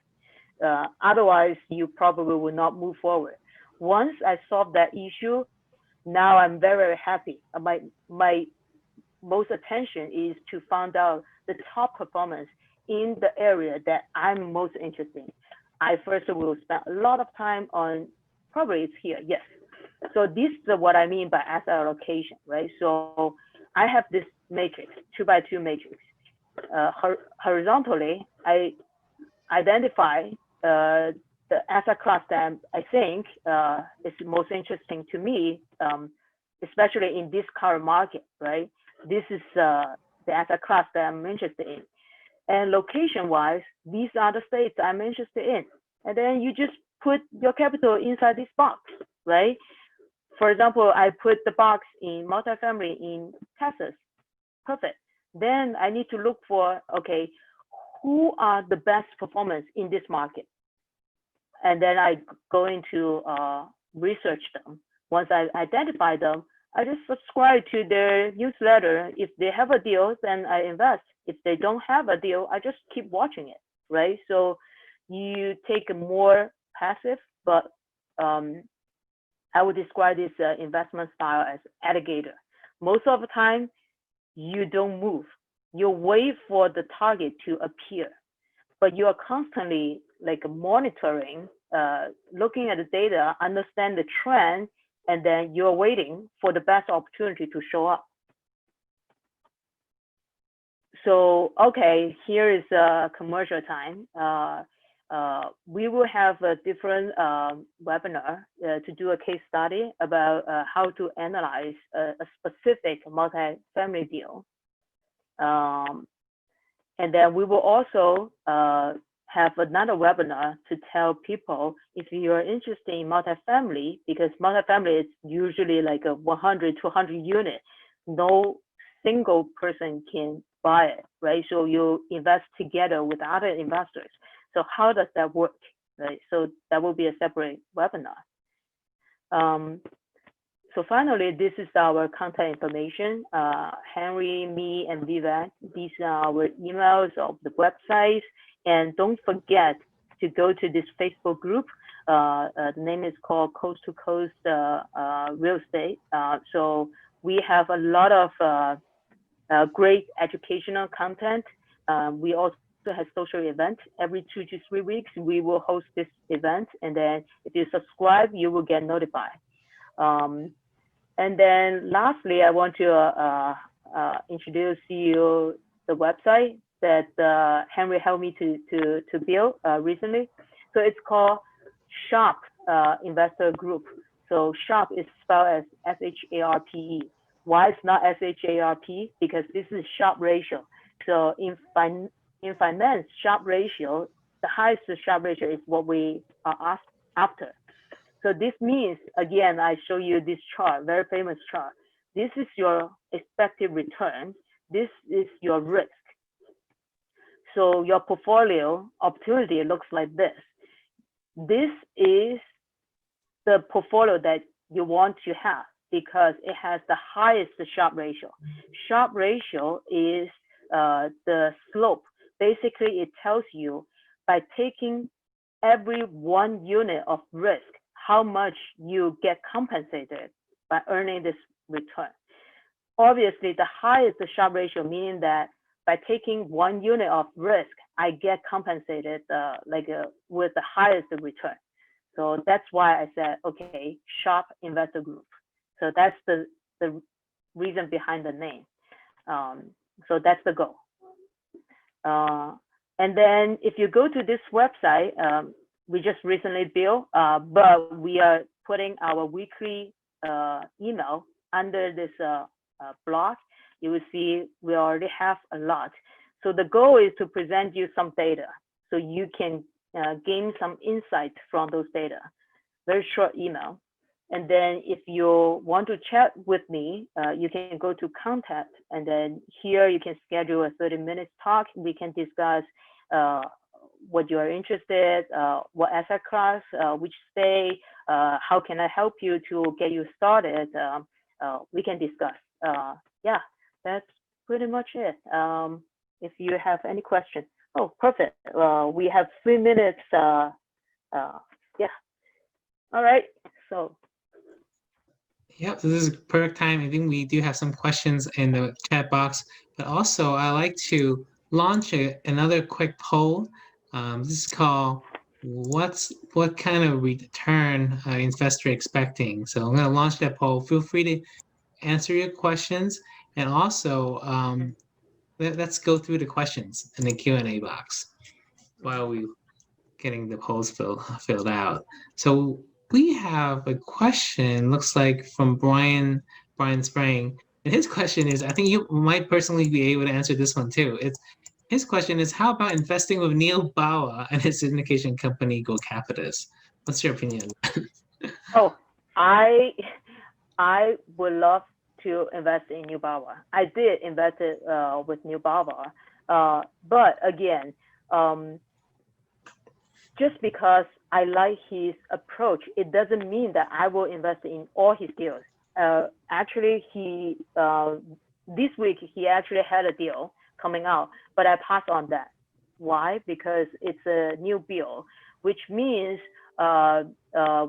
Speaker 3: Otherwise, you probably will not move forward. Once I solved that issue, now I'm very, very happy. My most attention is to find out the top performance in the area that I'm most interested in. I first will spend a lot of time on, probably it's here, yes. So this is what I mean by asset allocation, right? So I have this matrix, 2x2 matrix. Horizontally, I identify the asset class that I think is most interesting to me, especially in this current market, right? This is the asset class that I'm interested in. And location-wise, these are the states I'm interested in. And then you just put your capital inside this box, right? For example, I put the box in multifamily in Texas. Perfect. Then I need to look for, okay, who are the best performers in this market? And then I go into research them. Once I identify them, I just subscribe to their newsletter. If they have a deal, then I invest. If they don't have a deal, I just keep watching it, right? So you take a more passive, but I would describe this investment style as alligator. Most of the time, you don't move. You wait for the target to appear, but you are constantly like monitoring, looking at the data, understand the trend, and then you're waiting for the best opportunity to show up. So, okay, here is commercial time. We will have a different webinar to do a case study about how to analyze a specific multifamily deal. And then we will also have another webinar to tell people if you are interested in multifamily, because multifamily is usually like a 100 to 100 unit. No single person can buy it, right? So you invest together with other investors. So how does that work, right? So that will be a separate webinar. So finally, this is our contact information. Henry, me, and Vivek, these are our emails of the websites. And don't forget to go to this Facebook group. The name is called Coast-to-Coast Real Estate. So we have a lot of great educational content. We also have social events every 2 to 3 weeks. We will host this event, and then if you subscribe, you will get notified. And then lastly, I want to introduce you the website that Henry helped me to build recently. So it's called Sharp Investor Group. So Sharp is spelled as S-H-A-R-P-E. Why it's not S-H-A-R-P? Because this is Sharp ratio. So in finance, Sharp ratio, the highest Sharp ratio is what we are after. So this means, again, I show you this chart, very famous chart. This is your expected return. This is your risk. So your portfolio opportunity looks like this. This is the portfolio that you want to have because it has the highest Sharp ratio. Sharp ratio is the slope. Basically, it tells you by taking every 1 unit of risk, how much you get compensated by earning this return. Obviously, the highest Sharp ratio, meaning that by taking 1 unit of risk, I get compensated with the highest return. So that's why I said, okay, Sharp Investor Group. So that's the reason behind the name. So that's the goal. And then if you go to this website, we just recently built, but we are putting our weekly email under this blog. You will see we already have a lot. So the goal is to present you some data so you can gain some insight from those data. Very short email. And then if you want to chat with me, you can go to contact, and then here you can schedule a 30-minute talk. We can discuss what you are interested, what asset class, which state, how can I help you to get you started. We can discuss. Yeah, that's pretty much it. If you have any questions. Oh, perfect. We have 3 minutes. Yeah. All right. So.
Speaker 1: Yep, so this is perfect time. I think we do have some questions in the chat box, but also I like to launch another quick poll. This is called what kind of return investor expecting? So I'm going to launch that poll. Feel free to answer your questions, and also let's go through the questions in the Q&A box while we getting the polls filled out. So we have a question, looks like from Brian Sprang. And his question is, I think you might personally be able to answer this one too. His question is, how about investing with Neil Bawa and his syndication company, Go Capitus? What's your opinion?
Speaker 3: Oh, I would love to invest in Neil Bawa. I did invest with Neil Bawa, but again, just because I like his approach, it doesn't mean that I will invest in all his deals. Actually, this week he actually had a deal coming out, but I passed on that. Why? Because it's a new bill, which means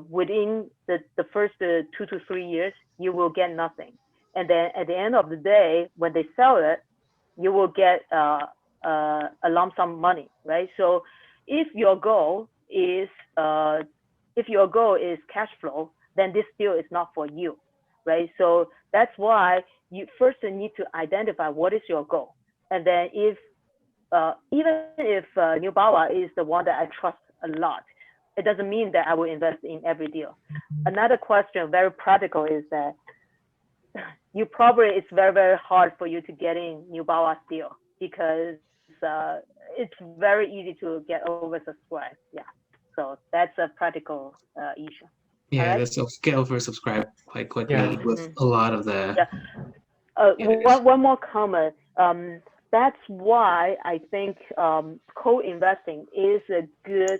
Speaker 3: within the first 2 to 3 years, you will get nothing. And then at the end of the day, when they sell it, you will get a lump sum money, right? So if your goal is cash flow, then this deal is not for you, right? So that's why you first need to identify what is your goal. And then if even if Neil Bawa is the one that I trust a lot, it doesn't mean that I will invest in every deal. Another question, very practical, is that it's very, very hard for you to get in Neil Bawa's deal because it's very easy to get oversubscribed. Yeah, so that's a practical issue.
Speaker 1: Yeah, right? That's get oversubscribed quite quickly with a lot of the.
Speaker 3: Yeah. One more comment. that's why I think co-investing is a good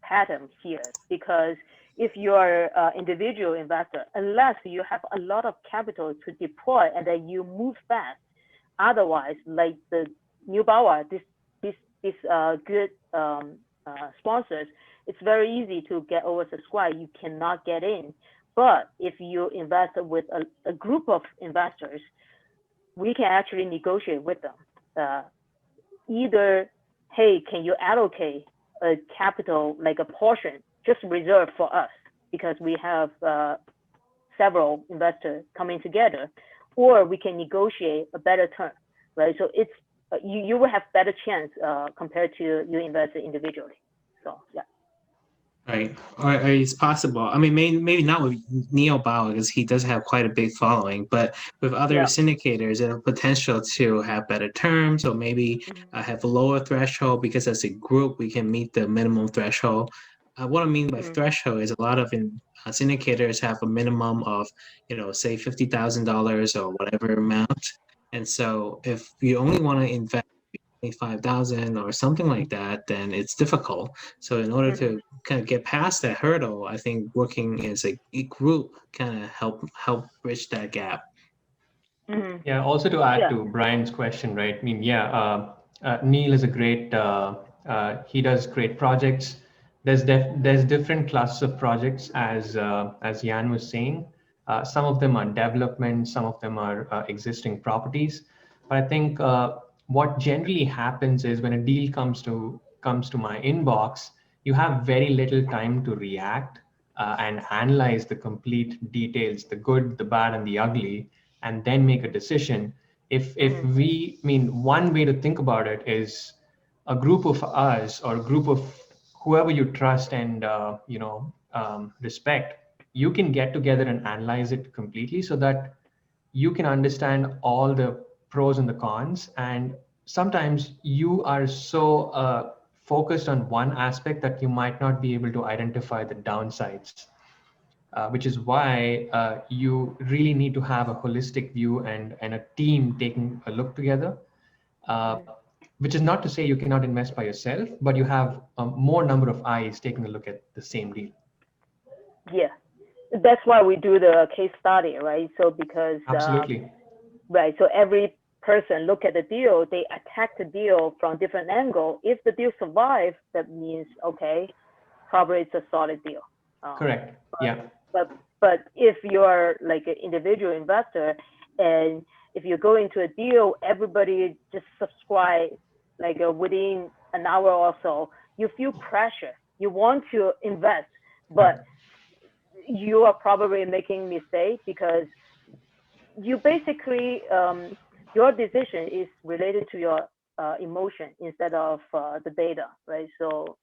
Speaker 3: pattern here, because if you're an individual investor, unless you have a lot of capital to deploy and then you move fast, otherwise, like the Neubauer, this good sponsors, it's very easy to get oversubscribed. You cannot get in. But if you invest with a group of investors, we can actually negotiate with them. Either, hey, can you allocate a capital, like a portion, just reserved for us, because we have several investors coming together, or we can negotiate a better term, right? So it's you will have better chance compared to you invest individually. So yeah.
Speaker 1: Right, or it's possible. I mean, maybe not with Neil Bauer because he does have quite a big following, but with other syndicators, it have potential to have better terms, or maybe have a lower threshold because as a group we can meet the minimum threshold. What I mean by threshold is a lot of syndicators have a minimum of, say $50,000 or whatever amount, and so if you only want to invest 5,000 or something like that, then it's difficult. So in order to kind of get past that hurdle, I think working as a group kind of help bridge that gap.
Speaker 2: Yeah. Also to add to Brian's question, right? I mean, Neil is a great. He does great projects. There's different classes of projects, as Jan was saying. Some of them are development, some of them are existing properties. But I think what generally happens is when a deal comes to my inbox, you have very little time to react and analyze the complete details, the good, the bad, and the ugly, and then make a decision. If we, I mean, one way to think about it is a group of us or a group of whoever you trust and respect, you can get together and analyze it completely so that you can understand all the pros and the cons. And sometimes you are so focused on one aspect that you might not be able to identify the downsides, which is why you really need to have a holistic view and a team taking a look together, which is not to say you cannot invest by yourself, but you have a more number of eyes taking a look at the same deal.
Speaker 3: Yeah. That's why we do the case study, right? So because
Speaker 2: absolutely
Speaker 3: right, so every person look at the deal, they attack the deal from different angle. If the deal survives, that means okay, probably it's a solid deal.
Speaker 2: Correct.
Speaker 3: But if you're like an individual investor, and if you go into a deal, everybody just subscribe like within an hour or so, you feel pressure. You want to invest, but you are probably making mistake because you basically your decision is related to your emotion instead of the data, right? So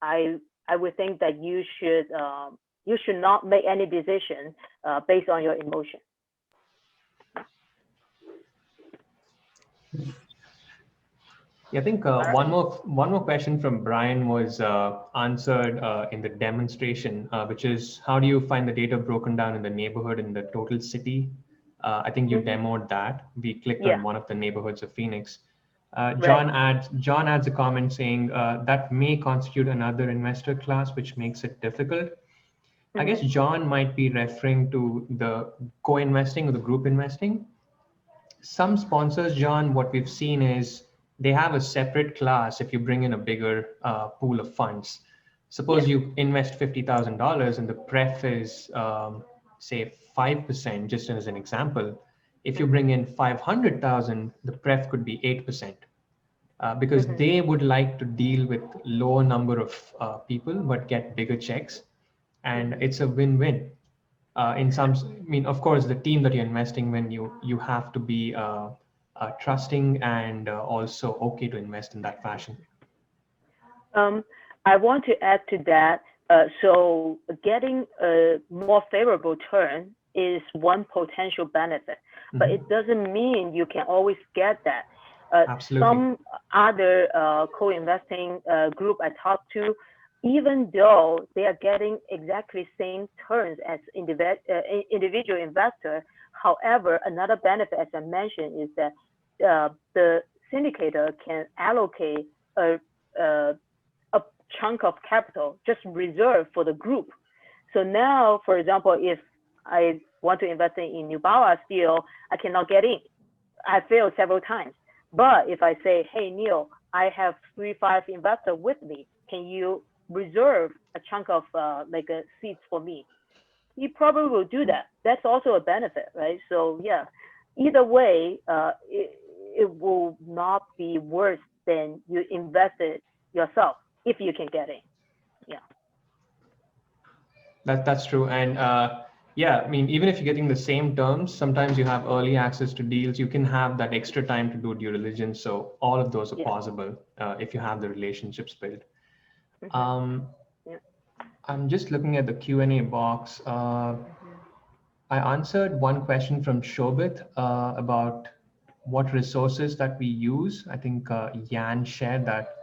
Speaker 3: I would think that you should not make any decision based on your emotion.
Speaker 2: Yeah, I think one more question from Brian was answered in the demonstration, which is how do you find the data broken down in the neighborhood in the total city? I think you demoed that. We clicked on one of the neighborhoods of Phoenix. John adds a comment saying that may constitute another investor class, which makes it difficult. I guess John might be referring to the co-investing or the group investing. Some sponsors, John, what we've seen is they have a separate class if you bring in a bigger pool of funds. Suppose you invest $50,000 and the pref is, say, 5%, just as an example. If you bring in 500,000, the pref could be 8%. Because they would like to deal with lower number of people, but get bigger checks. And it's a win-win. In some, I mean, of course, the team that you're investing in, you have to be trusting and also okay to invest in that fashion.
Speaker 3: I want to add to that. So getting a more favorable term is one potential benefit, but it doesn't mean you can always get that. Some other co-investing group I talked to, even though they are getting exactly same terms as individual investor, however, another benefit, as I mentioned, is that the syndicator can allocate a chunk of capital, just reserved for the group. So now, for example, if I want to invest in Nubawa still, I cannot get in. I failed several times. But if I say, hey, Neil, I have 3-5 investors with me. Can you reserve a chunk of seats for me? He probably will do that. That's also a benefit, right? So yeah, either way, it will not be worse than you invested yourself if you can get in. Yeah.
Speaker 2: That's true. And yeah, I mean, even if you're getting the same terms, sometimes you have early access to deals. You can have that extra time to do due diligence. So all of those are possible if you have the relationships built. I'm just looking at the Q&A box. I answered one question from Shobit about what resources that we use. I think Yan shared that.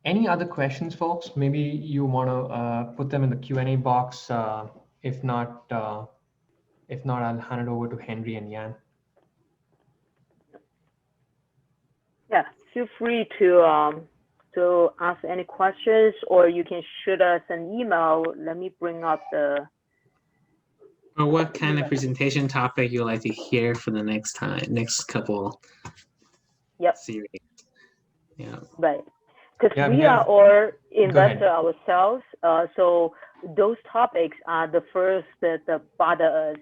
Speaker 2: Any other questions, folks? Maybe you want to put them in the Q&A box. If not, I'll hand it over to Henry and Yan.
Speaker 3: Yeah, feel free to ask any questions, or you can shoot us an email. Let me bring up the.
Speaker 1: Or what kind of presentation topic you'd like to hear for the next couple series. Yeah.
Speaker 3: Right. Because we are all investors ourselves, so those topics are the first that bother us,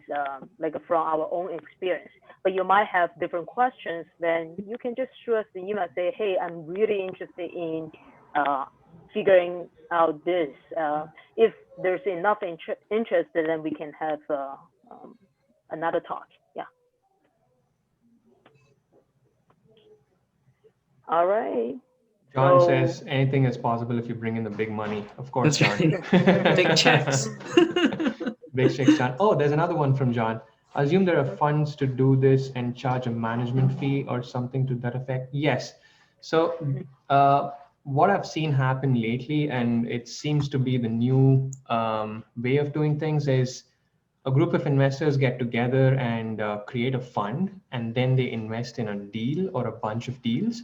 Speaker 3: from our own experience. But you might have different questions, then you can just shoot us the email and say, hey, I'm really interested in figuring out this. If there's enough interest, then we can have another talk. Yeah. All right.
Speaker 2: John says anything is possible if you bring in the big money. Of course, John.
Speaker 1: Big checks.
Speaker 2: Big checks, John. Oh, there's another one from John. I assume there are funds to do this and charge a management fee or something to that effect. Yes. So what I've seen happen lately, and it seems to be the new way of doing things, is a group of investors get together and create a fund, and then they invest in a deal or a bunch of deals.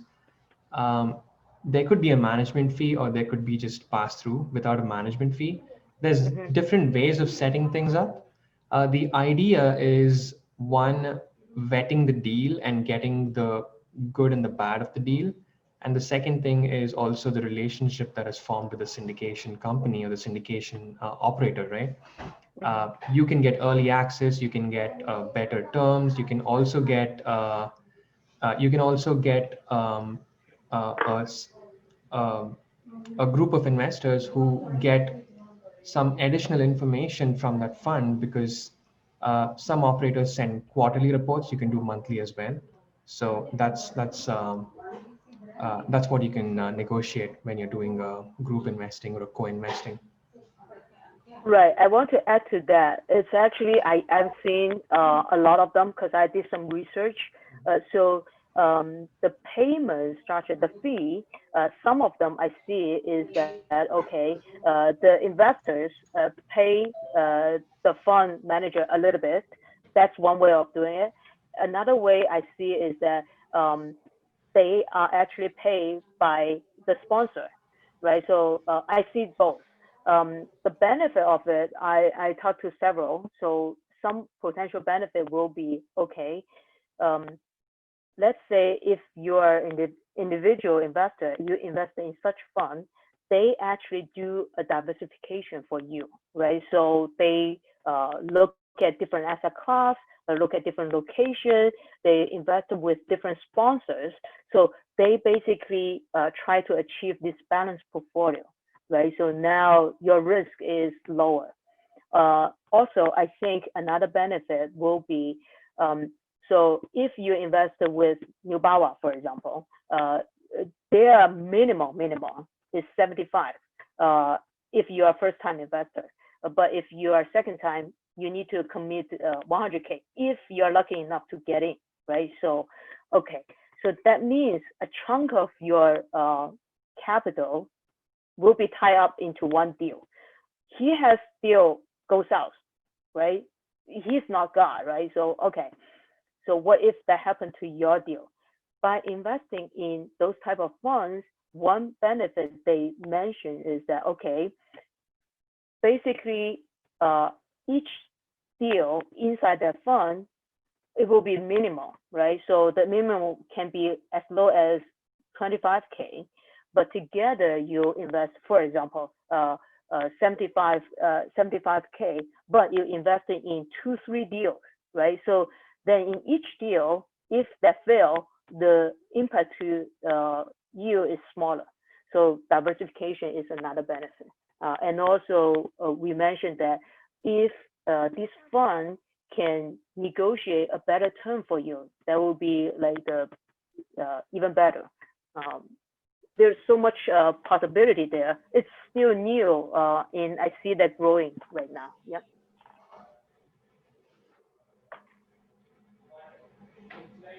Speaker 2: There could be a management fee, or there could be just pass through without a management fee. There's different ways of setting things up. The idea is, one, vetting the deal and getting the good and the bad of the deal. And the second thing is also the relationship that is formed with the syndication company or the syndication operator, right? You can get early access, you can get better terms, you can also get a group of investors who get some additional information from that fund, because some operators send quarterly reports. You can do monthly as well. So that's what you can negotiate when you're doing group investing or a co-investing.
Speaker 3: Right. I want to add to that. It's actually, I've seen a lot of them because I did some research. So the payment structure, the fee, some of them I see is that okay, the investors pay the fund manager a little bit. That's one way of doing it. Another way I see is that they are actually paid by the sponsor, right? So I see both. The benefit of it, I talked to several. So some potential benefit will be, okay, let's say if you are an individual investor, you invest in such fund, they actually do a diversification for you, right? So they look at different asset class, look at different locations, they invest with different sponsors. So they basically try to achieve this balanced portfolio, right? So now your risk is lower. Also, I think another benefit will be, so if you invest with Nubawa, for example, their minimum is 75 if you are a first-time investor. But if you are second time, you need to commit 100K if you're lucky enough to get in, right? So, okay, so that means a chunk of your capital will be tied up into one deal. He has still go south, right? He's not God, right? So, okay. So what if that happened to your deal? By investing in those type of funds, one benefit they mention is that, okay, basically each deal inside that fund, it will be minimal, right? So the minimum can be as low as 25K, but together you invest, for example, 75K, but you're investing in 2-3 deals, right? So then in each deal, if that fail, the impact to you is smaller. So diversification is another benefit. And also we mentioned that if this fund can negotiate a better term for you, that will be like even better. There's so much possibility there. It's still new, and I see that growing right now. Yeah.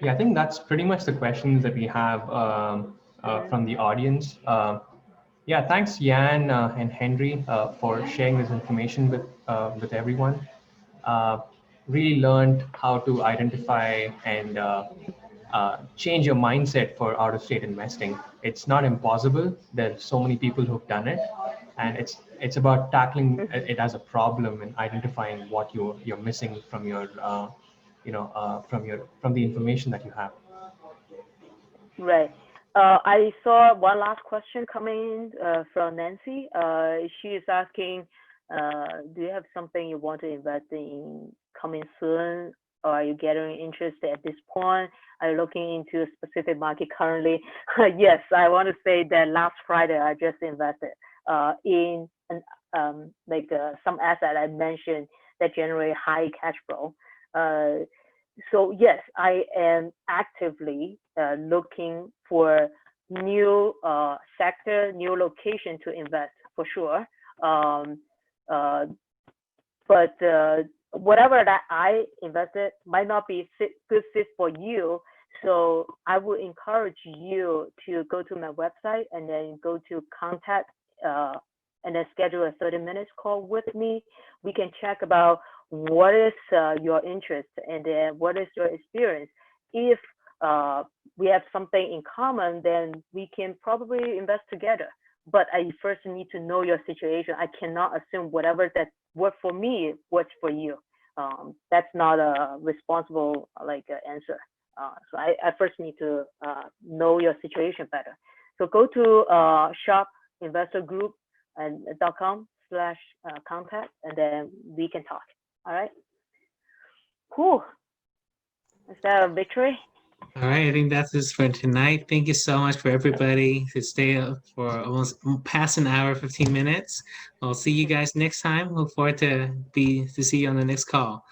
Speaker 2: Yeah, I think that's pretty much the questions that we have from the audience. Yeah, thanks Yan and Henry for sharing this information with everyone. Really learned how to identify and change your mindset for out-of-state investing. It's not impossible. There's so many people who've done it, and it's about tackling it as a problem and identifying what you're missing from your from the information that you have.
Speaker 3: Right. I saw one last question coming in from Nancy. She is asking, do you have something you want to invest in coming soon? Or are you getting interested at this point? Are you looking into a specific market currently? Yes, I want to say that last Friday I just invested in some asset I mentioned that generate high cash flow. So yes, I am actively looking for new sector, new location to invest for sure. But whatever that I invested might not be good fit for you. So I would encourage you to go to my website and then go to contact and then schedule a 30-minute call with me. We can check about what is your interest and then what is your experience. If we have something in common, then we can probably invest together. But I first need to know your situation. I cannot assume whatever that works for me works for you. That's not a responsible answer. So I first need to know your situation better. So go to shopinvestorgroup.com/contact, and then we can talk. All right. Cool. Is that a victory?
Speaker 1: All right, I think that's it for tonight. Thank you so much for everybody to stay up for almost past an hour, 15 minutes. I'll see you guys next time. Look forward to see you on the next call.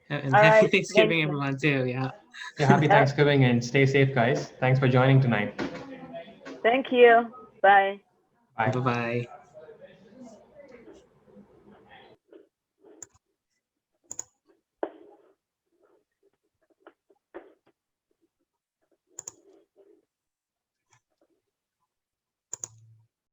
Speaker 1: And
Speaker 3: All
Speaker 1: happy
Speaker 3: right.
Speaker 1: Thanksgiving,
Speaker 3: Thanks,
Speaker 1: everyone, too. Yeah.
Speaker 2: Yeah, happy Thanksgiving and stay safe, guys. Thanks for joining tonight.
Speaker 3: Thank you. Bye.
Speaker 2: Bye.
Speaker 1: Bye-bye.